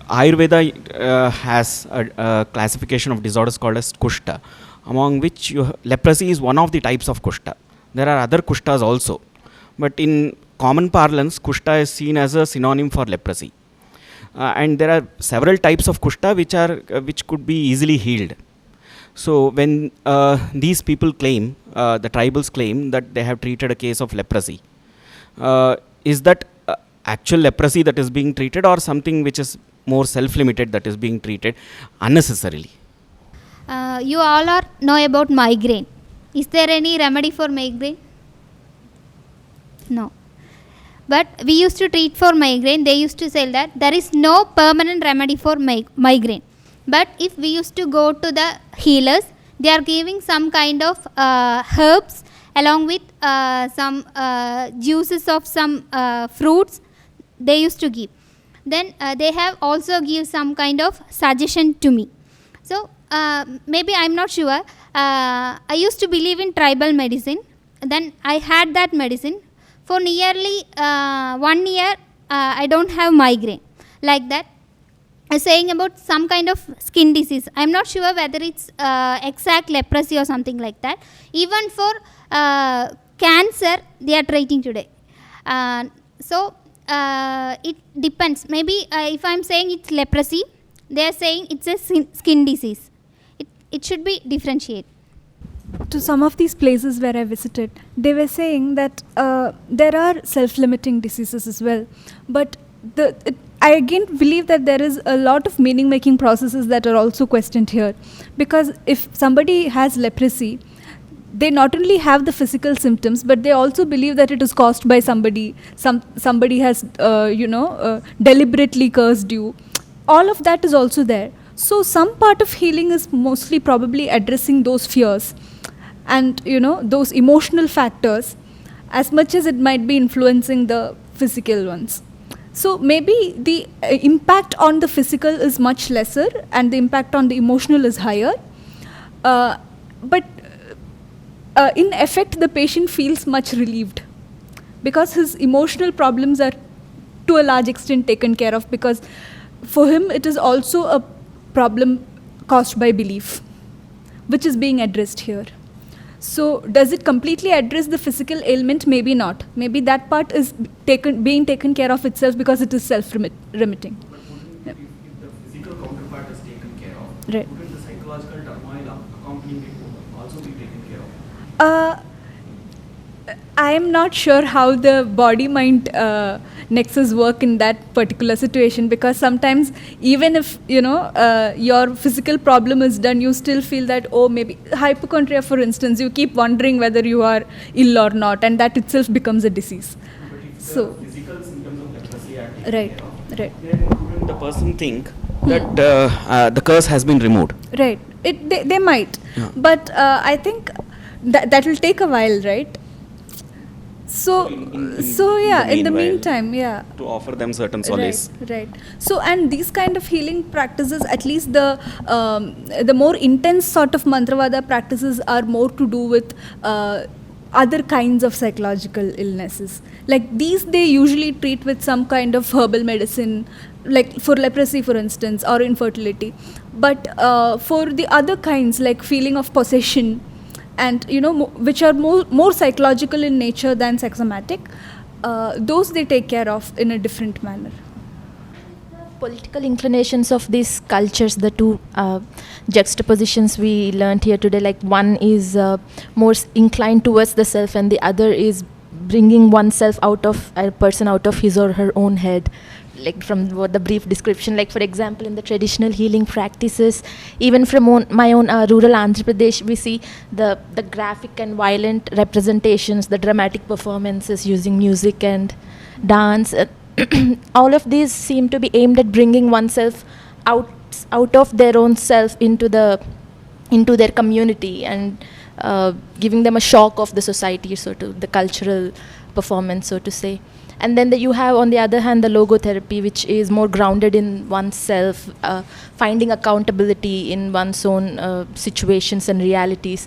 S9: Ayurveda has a classification of disorders called as kushta, among which leprosy is one of the types of kushta. There are other kushtas also, but in common parlance, kushta is seen as a synonym for leprosy. And there are several types of kushta which could be easily healed. So when these people claim, the tribals claim that they have treated a case of leprosy, is that actual leprosy that is being treated, or something which is more self-limited that is being treated unnecessarily?
S3: You all know about migraine. Is there any remedy for migraine? No. But we used to treat for migraine. They used to say that there is no permanent remedy for migraine. But if we used to go to the healers, they are giving some kind of herbs along with some juices of some fruits they used to give. Then they have also give some kind of suggestion to me. So maybe I'm not sure. I used to believe in tribal medicine. Then I had that medicine. For nearly 1 year, I don't have migraine like that. Saying about some kind of skin disease. I'm not sure whether it's exact leprosy or something like that. Even for cancer, they are treating today. So it depends. Maybe if I'm saying it's leprosy, they are saying it's a skin disease. It should be differentiated.
S2: To some of these places where I visited, they were saying that there are self-limiting diseases as well. But I again believe that there is a lot of meaning-making processes that are also questioned here. Because if somebody has leprosy, they not only have the physical symptoms, but they also believe that it is caused by somebody. Somebody has, deliberately cursed you. All of that is also there. So some part of healing is mostly probably addressing those fears and those emotional factors, as much as it might be influencing the physical ones. So maybe the impact on the physical is much lesser and the impact on the emotional is higher. But in effect, the patient feels much relieved because his emotional problems are to a large extent taken care of, because for him it is also a problem caused by belief, which is being addressed here. So does it completely address the physical ailment? Maybe not. Maybe that part is being taken care of itself because it is self-remitting.
S10: But wouldn't, if the physical counterpart is taken care of,
S2: right,
S10: wouldn't the psychological turmoil accompanying it also be taken care of?
S2: I am not sure how the body-mind nexus work in that particular situation, because sometimes even if your physical problem is done, you still feel that, oh, maybe hypochondria, for instance, you keep wondering whether you are ill or not, and that itself becomes a disease.
S10: But if
S2: so
S10: the physical symptoms of leprosy are taken
S2: right,
S10: care of,
S2: right,
S10: then wouldn't
S9: The person think that the curse has been removed.
S2: right. They might,
S9: yeah.
S2: But I think that will take a while, right? So, in the meantime, yeah.
S9: To offer them certain solace.
S2: Right. So, and these kind of healing practices, at least the more intense sort of mantravada practices, are more to do with other kinds of psychological illnesses. Like these, they usually treat with some kind of herbal medicine, like for leprosy, for instance, or infertility. But for the other kinds, like feeling of possession, and which are more psychological in nature than psychosomatic, those they take care of in a different manner.
S11: Political inclinations of these cultures, the two juxtapositions we learned here today, like one is more inclined towards the self and the other is bringing oneself out of a person out of his or her own head. Like from what the brief description, like for example in the traditional healing practices, even from my own rural Andhra Pradesh, we see the graphic and violent representations, the dramatic performances using music and dance. All of these seem to be aimed at bringing oneself out of their own self into their community and giving them a shock of the society, so to the cultural performance, so to say. And then you have, on the other hand, the logotherapy, which is more grounded in oneself, finding accountability in one's own situations and realities,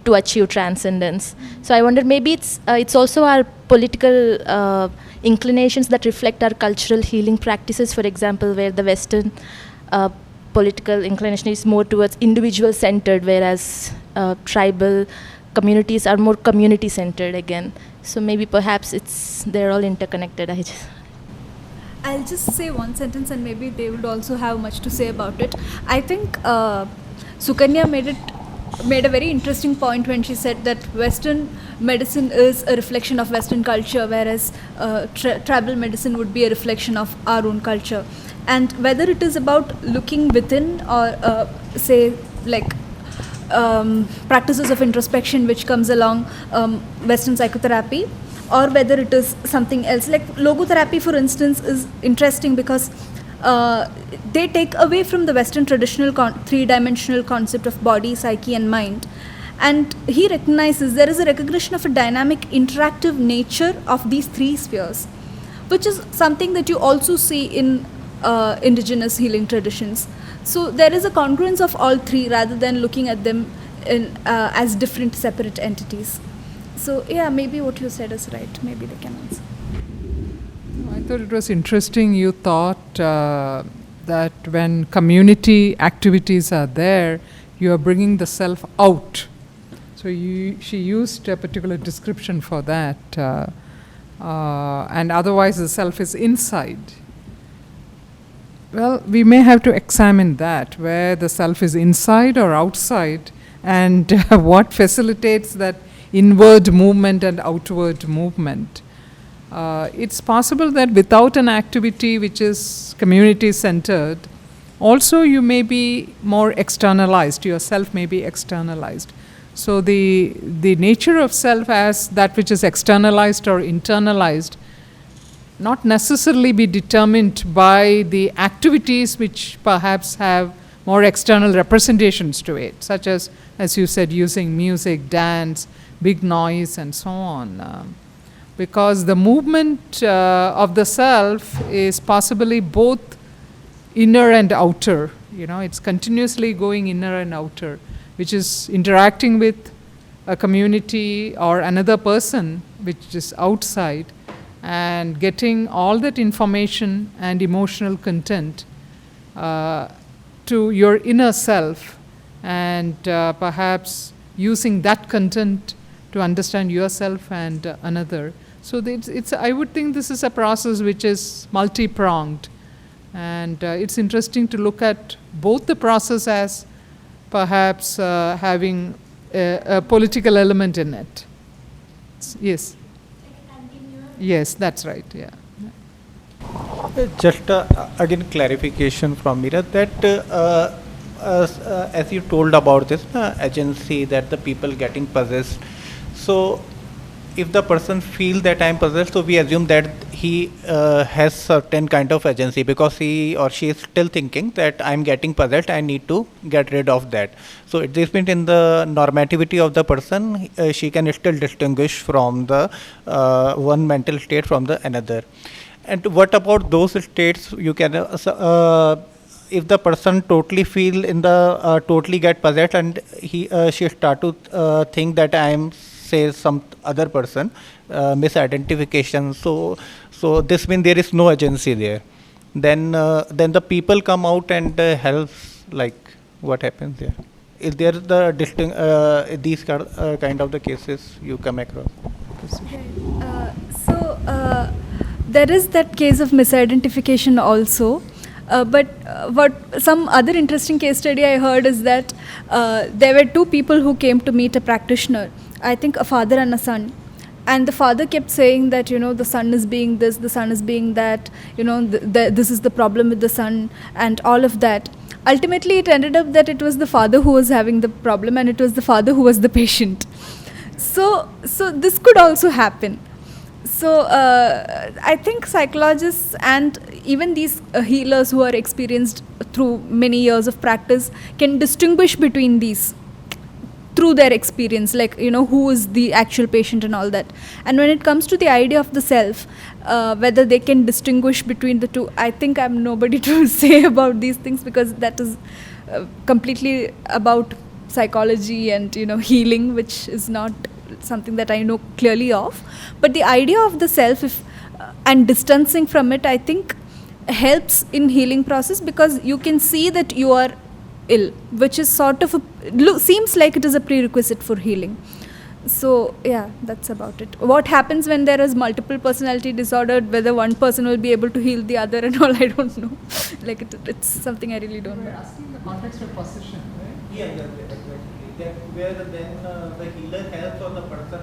S11: to achieve transcendence. So I wonder, maybe it's also our political inclinations that reflect our cultural healing practices, for example, where the Western political inclination is more towards individual-centered, whereas tribal communities are more community-centered again. So maybe perhaps they're all interconnected.
S2: I'll just say one sentence and maybe they would also have much to say about it. I think Sukanya made a very interesting point when she said that Western medicine is a reflection of Western culture, whereas tribal medicine would be a reflection of our own culture. And whether it is about looking within or say like practices of introspection which comes along Western psychotherapy, or whether it is something else. Like logotherapy, for instance, is interesting because they take away from the Western traditional three-dimensional concept of body, psyche and mind. And he recognizes there is a recognition of a dynamic, interactive nature of these three spheres, which is something that you also see in indigenous healing traditions. So there is a congruence of all three rather than looking at them as different separate entities. So yeah, maybe what you said is right. Maybe they can answer.
S1: I thought it was interesting you thought that when community activities are there, you are bringing the self out. So she used a particular description for that. And otherwise the self is inside. Well, we may have to examine that, where the self is inside or outside, and what facilitates that inward movement and outward movement. It's possible that without an activity which is community-centered, also you may be more externalized, your self may be externalized. So the nature of self as that which is externalized or internalized not necessarily be determined by the activities which perhaps have more external representations to it, such as you said, using music, dance, big noise and so on. Because the movement of the self is possibly both inner and outer. It's continuously going inner and outer, which is interacting with a community or another person which is outside, and getting all that information and emotional content to your inner self, and perhaps using that content to understand yourself and another. So I would think this is a process which is multi-pronged, and it's interesting to look at both the process as perhaps having a political element in it. Yes. Yes, that's right, yeah.
S6: Just again clarification from Meera that as you told about this agency, that the people getting possessed. So if the person feels that I am possessed, so we assume that he has certain kind of agency, because he or she is still thinking that I am getting possessed, I need to get rid of that. So at this point in the normativity of the person, she can still distinguish from the one mental state from the another. And what about those states you can if the person totally feel in the totally get possessed, and she start to think that I am say some other person, misidentification, so this means there is no agency there. Then the people come out and help, like what happens there? Is there the these kind of the cases you come across?
S2: There is that case of misidentification also. But what some other interesting case study I heard is that there were two people who came to meet a practitioner, I think a father and a son. And the father kept saying that, the son is being this, the son is being that, this is the problem with the son and all of that. Ultimately, it ended up that it was the father who was having the problem and it was the father who was the patient. So this could also happen. So I think psychologists and even these healers who are experienced through many years of practice can distinguish between these through their experience, like, who is the actual patient and all that. And when it comes to the idea of the self, whether they can distinguish between the two, I think I'm nobody to say about these things, because that is completely about psychology and healing, which is not something that I know clearly of. But the idea of the self and distancing from it, I think, helps in healing process, because you can see that you are ill, which is sort of seems like it is a prerequisite for healing. So yeah, that's about it. What happens when there is multiple personality disorder, whether one person will be able to heal the other and all, I don't know. Like it's something I really don't know.
S1: We're asking the context of possession, right?
S6: Yeah, exactly. That where then the healer helps or the person,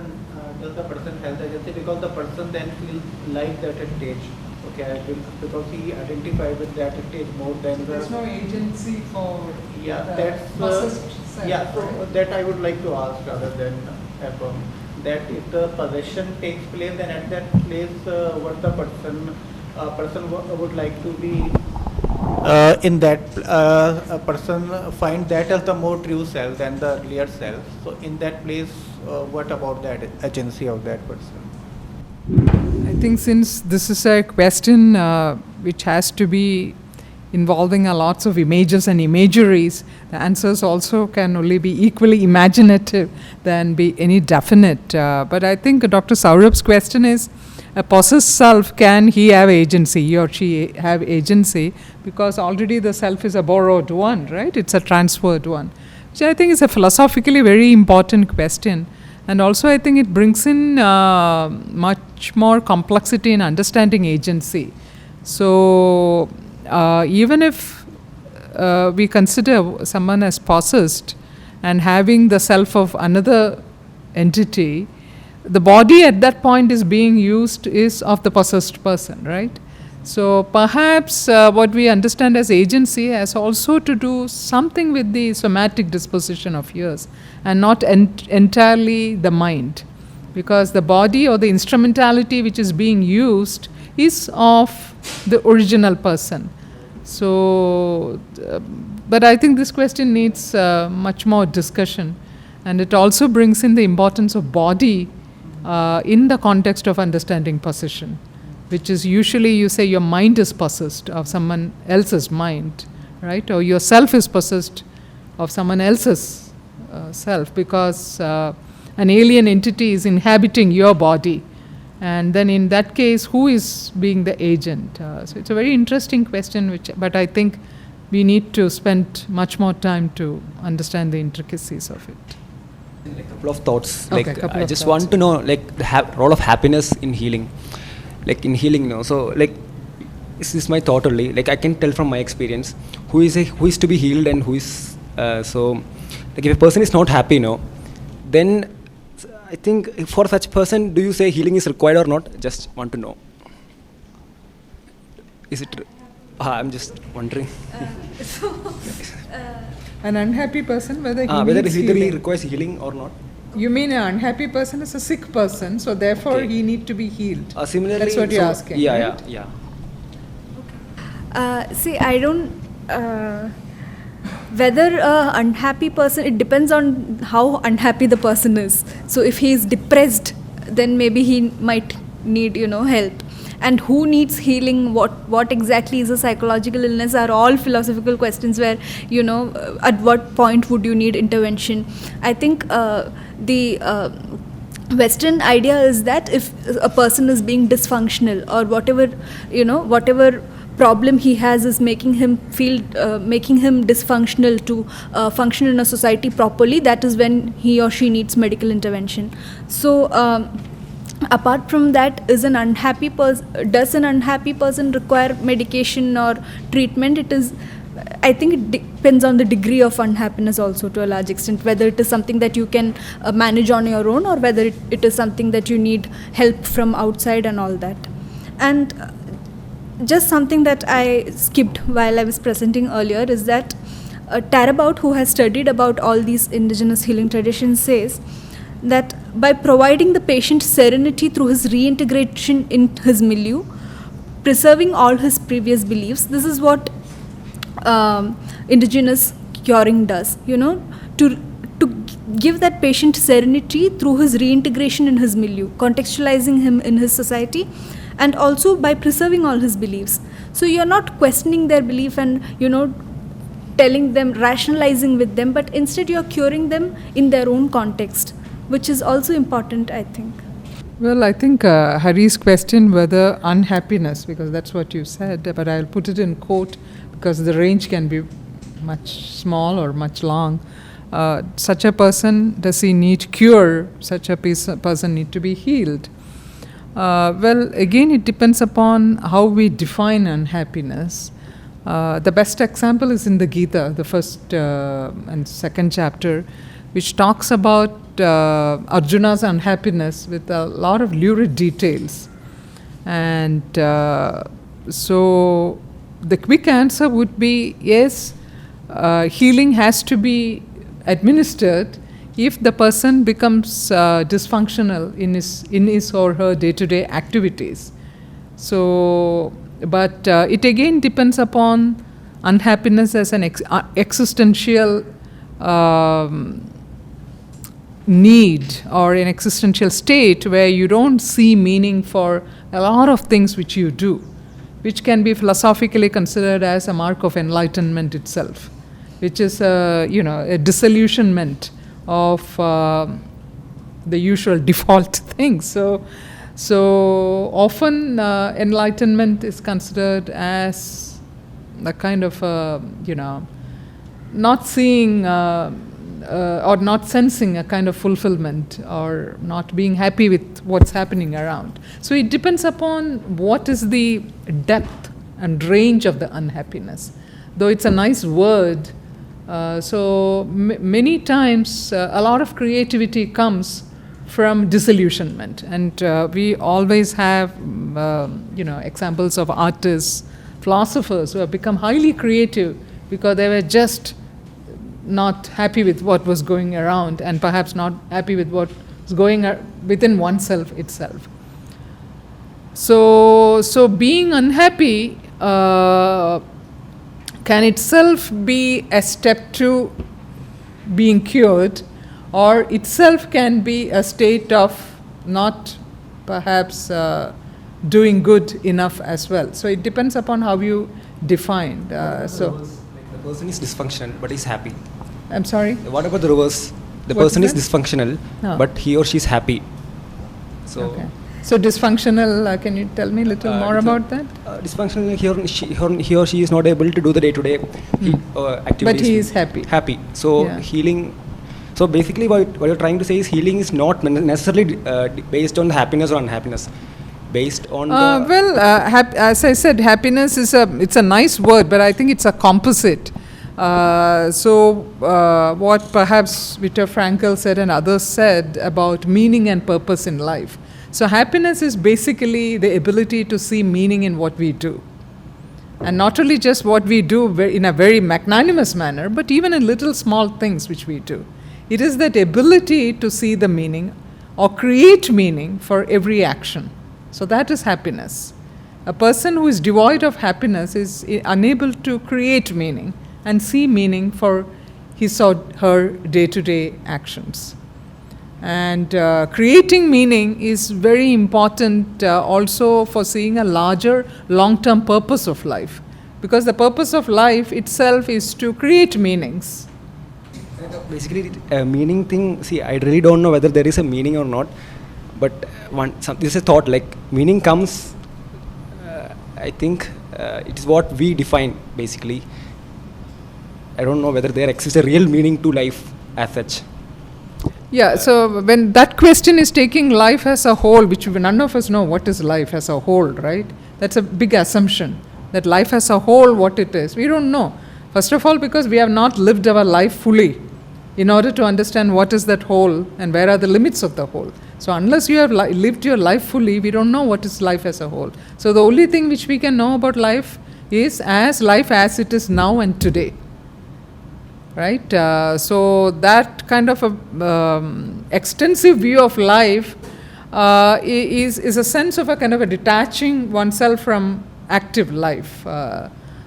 S6: does the person help the agency, because the person then feels like that stage. Okay, because he identified with that stage more than
S1: There's no agency for
S6: that's
S1: possessed self,
S6: yeah. So
S1: right?
S6: that I would like to ask, rather than affirm, that if the possession takes place, then at that place, what the person would like to be in that a person find that as the more true self than the earlier self. So in that place, what about that agency of that person?
S1: I think since this is a question which has to be involving a lots of images and imageries, the answers also can only be equally imaginative than be any definite. But I think Dr. Saurabh's question is, a possessed self, can he have agency, he or she have agency, because already the self is a borrowed one, right? It's a transferred one, which I think is a philosophically very important question. And also I think it brings in much more complexity in understanding agency. So even if we consider someone as possessed and having the self of another entity, the body at that point is being used is of the possessed person, right? So perhaps what we understand as agency has also to do something with the somatic disposition of yours, and not entirely the mind, because the body or the instrumentality which is being used is of the original person. So, but I think this question needs much more discussion, and it also brings in the importance of body in the context of understanding possession, which is usually you say your mind is possessed of someone else's mind, right? Or your self is possessed of someone else's self, because an alien entity is inhabiting your body. And then in that case, who is being the agent? So it's a very interesting question, but I think we need to spend much more time to understand the intricacies of it.
S10: A couple of thoughts.
S1: Okay,
S10: I just want to know, the role of happiness in healing. In healing, so this is my thought only. I can tell from my experience who is to be healed and who is if a person is not happy, then I think for such person, do you say healing is required or not? Just want to know. Is it? I'm just wondering.
S1: An unhappy person, whether he
S10: whether
S1: needs
S10: he really
S1: healing.
S10: requires healing or not.
S1: You mean an unhappy person is a sick person, so therefore
S10: Okay.
S1: he need to be healed.
S10: Similarly,
S1: That's what you're asking.
S10: Yeah,
S1: right?
S10: yeah.
S2: See, I don't. Whether a unhappy person, it depends on how unhappy the person is. So if he is depressed, then maybe he might need help. And who needs healing? What exactly is a psychological illness? Are all philosophical questions where at what point would you need intervention? I think the Western idea is that if a person is being dysfunctional, or whatever problem he has is making him dysfunctional to function in a society properly, that is when he or she needs medical intervention. So apart from that, does an unhappy person require medication or treatment? I think it depends on the degree of unhappiness also, to a large extent, whether it is something that you can manage on your own, or whether it is something that you need help from outside and all that. And just something that I skipped while I was presenting earlier is that Tarabout, who has studied about all these indigenous healing traditions, says that by providing the patient serenity through his reintegration in his milieu, preserving all his previous beliefs, this is what indigenous curing does, to give that patient serenity through his reintegration in his milieu, contextualizing him in his society, and also by preserving all his beliefs. So you're not questioning their belief and telling them, rationalizing with them, but instead you're curing them in their own context, which is also important, I think.
S1: Well, I think Hari's question whether unhappiness, because that's what you said, but I'll put it in quote because the range can be much small or much long. Such a person, does he need cure? Such a person need to be healed? Well, again, it depends upon how we define unhappiness. The best example is in the Gita, the first and second chapter, which talks about Arjuna's unhappiness with a lot of lurid details. And so the quick answer would be yes, healing has to be administered if the person becomes dysfunctional in his or her day-to-day activities. So, but it again depends upon unhappiness as an existential need or an existential state where you don't see meaning for a lot of things which you do, which can be philosophically considered as a mark of enlightenment itself, which is a disillusionment of the usual default things. So often enlightenment is considered as a kind of not seeing or not sensing a kind of fulfillment or not being happy with what's happening around. So it depends upon what is the depth and range of the unhappiness. Though it's a nice word, so many times a lot of creativity comes from disillusionment, and we always have examples of artists, philosophers who have become highly creative because they were just not happy with what was going around and perhaps not happy with what was going within oneself itself. So being unhappy can itself be a step to being cured, or itself can be a state of not perhaps doing good enough as well. So it depends upon how you define.
S10: The person is dysfunctional but is happy.
S1: I'm sorry?
S10: What about the reverse? The
S1: What's
S10: person is
S1: that?
S10: dysfunctional but he or she is happy. So
S1: Okay. So dysfunctional, can you tell me a little more about that?
S10: Dysfunctional, he or she is not able to do the day-to-day activities.
S1: But he is happy.
S10: Happy. So
S1: Yeah.
S10: healing. So basically, what you're trying to say is healing is not necessarily based on happiness or unhappiness. Based on
S1: as I said, happiness is it's a nice word, but I think it's a composite. What perhaps Viktor Frankl said and others said about meaning and purpose in life. So happiness is basically the ability to see meaning in what we do. And not only just what we do in a very magnanimous manner, but even in little small things which we do. It is that ability to see the meaning or create meaning for every action. So that is happiness. A person who is devoid of happiness is unable to create meaning and see meaning for his or her day-to-day actions. And creating meaning is very important also for seeing a larger long-term purpose of life. Because the purpose of life itself is to create meanings.
S10: Basically, meaning thing, see, I really don't know whether there is a meaning or not. But this is a thought, like meaning comes, I think it is what we define, basically. I don't know whether there exists a real meaning to life as such.
S1: Yeah, so when that question is taking life as a whole, which none of us know what is life as a whole, right? That's a big assumption, that life as a whole, what it is. We don't know. First of all, because we have not lived our life fully in order to understand what is that whole and where are the limits of the whole. So unless you have lived your life fully, we don't know what is life as a whole. So the only thing which we can know about life is life as it is now and today. Right? So that kind of a extensive view of life is a sense of a kind of a detaching oneself from active life.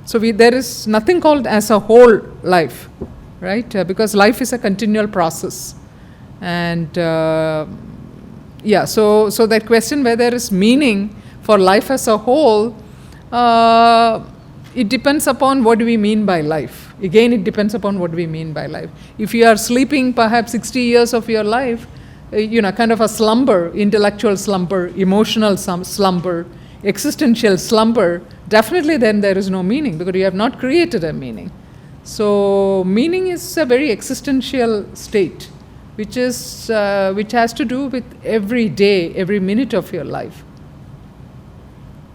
S1: So there is nothing called as a whole life, right? Because life is a continual process. And so that question where there is meaning for life as a whole, it depends upon what do we mean by life. Again, it depends upon what we mean by life. If you are sleeping perhaps 60 years of your life, kind of a slumber, intellectual slumber, emotional slumber, existential slumber, definitely then there is no meaning because you have not created a meaning. So meaning is a very existential state, which has to do with every day, every minute of your life.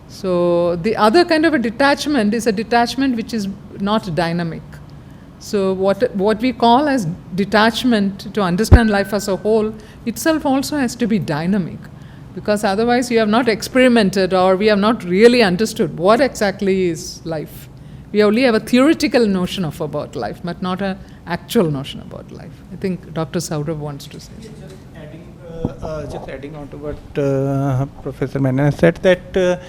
S1: So the other kind of a detachment is a detachment which is not dynamic. So what we call as detachment to understand life as a whole itself also has to be dynamic, because otherwise you have not experimented or we have not really understood what exactly is life. We only have a theoretical notion about life, but not an actual notion about life. I think Dr. Saurav wants to say something.
S6: Just adding on to what Professor Menon said, that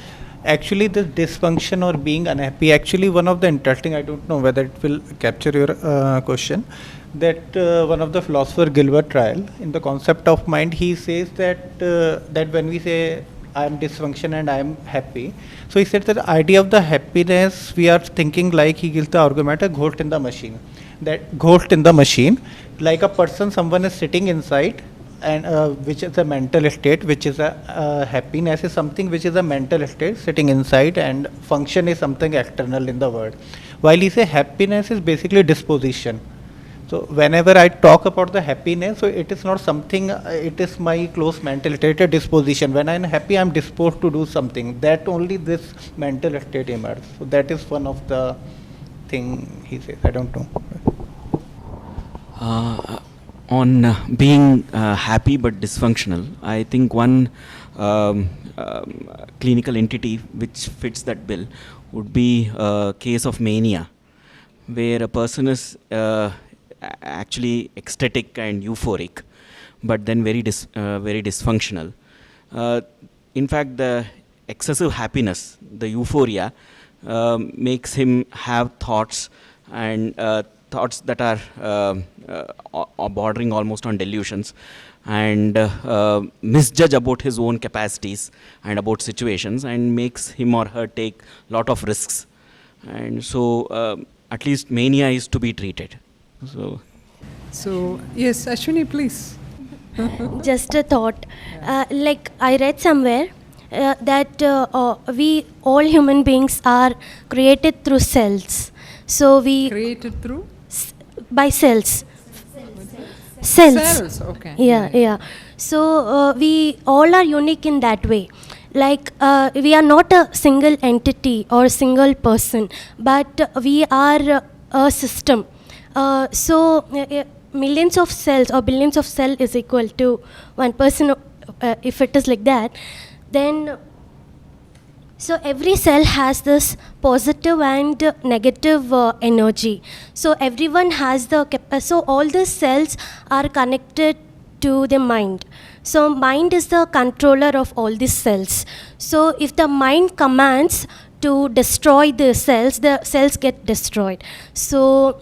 S6: actually the dysfunction or being unhappy, actually one of the interesting, I don't know whether it will capture your question, that one of the philosopher Gilbert Ryle, in the concept of mind, he says that when we say I am dysfunction and I am happy, so he said that the idea of the happiness, we are thinking like, he gives the argument, a ghost in the machine. That ghost in the machine, like a person, someone is sitting inside, and which is a mental state, which is a happiness is something which is a mental state sitting inside, and function is something external in the world. While he say happiness is basically disposition. So whenever I talk about the happiness, so it is not something, it is my close mental state, a disposition. When I am happy, I am disposed to do something. That only this mental state emerges. So that is one of the thing he says. I don't know.
S9: On being happy but dysfunctional, I think one clinical entity which fits that bill would be a case of mania, where a person is actually ecstatic and euphoric, but then very dysfunctional. In fact, the excessive happiness, the euphoria, makes him have thoughts and thoughts that are bordering almost on delusions, and misjudge about his own capacities and about situations, and makes him or her take lot of risks. And so at least mania is to be treated.
S1: So yes, Ashwini, please.
S12: Just a thought. Like I read somewhere that we all human beings are created through cells. So we
S1: created through
S12: by cells. Cells.
S1: Okay.
S12: Yeah. So we all are unique in that way. Like we are not a single entity or single person, but we are a system. So millions of cells or billions of cells is equal to one person. If it is like that, then so every cell has this positive and negative energy. So everyone has the so all the cells are connected to the mind. So mind is the controller of all these cells. So if the mind commands to destroy the cells get destroyed. So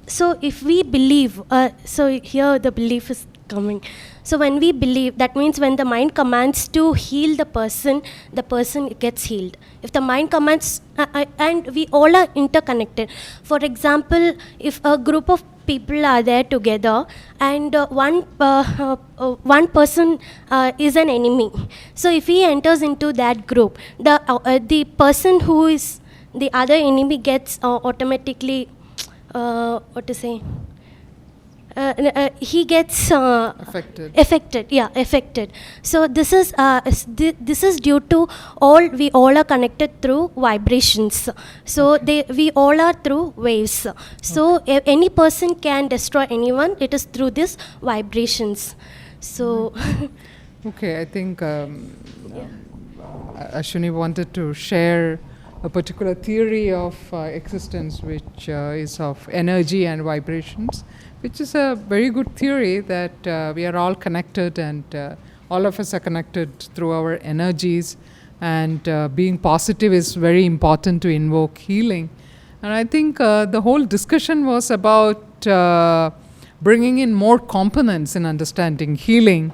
S12: so if we believe, so here the belief is coming. So when we believe, that means when the mind commands to heal the person gets healed. If the mind commands, and we all are interconnected. For example, if a group of people are there together and one person is an enemy. So if he enters into that group, the person who is the other enemy gets automatically, he gets affected. So this is due to we all are connected through vibrations. So we all are through waves. So any person can destroy anyone. It is through these vibrations. So
S1: okay, I think Ashwini wanted to share a particular theory of existence, which is of energy and vibrations, which is a very good theory that we are all connected, and all of us are connected through our energies, and being positive is very important to invoke healing. And I think the whole discussion was about bringing in more components in understanding healing,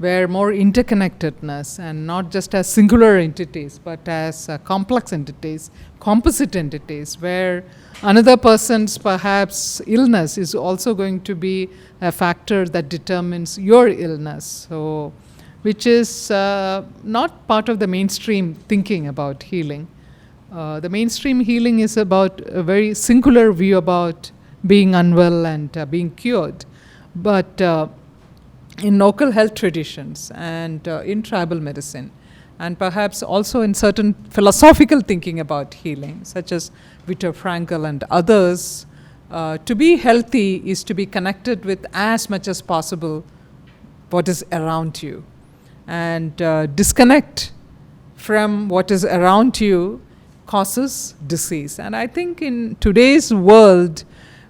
S1: where more interconnectedness, and not just as singular entities, but as complex entities, composite entities, where another person's perhaps illness is also going to be a factor that determines your illness. So, which is not part of the mainstream thinking about healing. The mainstream healing is about a very singular view about being unwell and being cured. But in local health traditions and in tribal medicine, and perhaps also in certain philosophical thinking about healing, such as Viktor Frankl and others, to be healthy is to be connected with as much as possible what is around you, and disconnect from what is around you causes disease. And I think in today's world,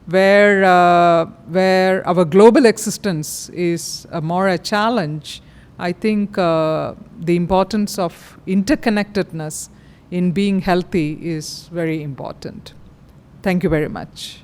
S1: where our global existence is more a challenge, I think the importance of interconnectedness in being healthy is very important. Thank you very much.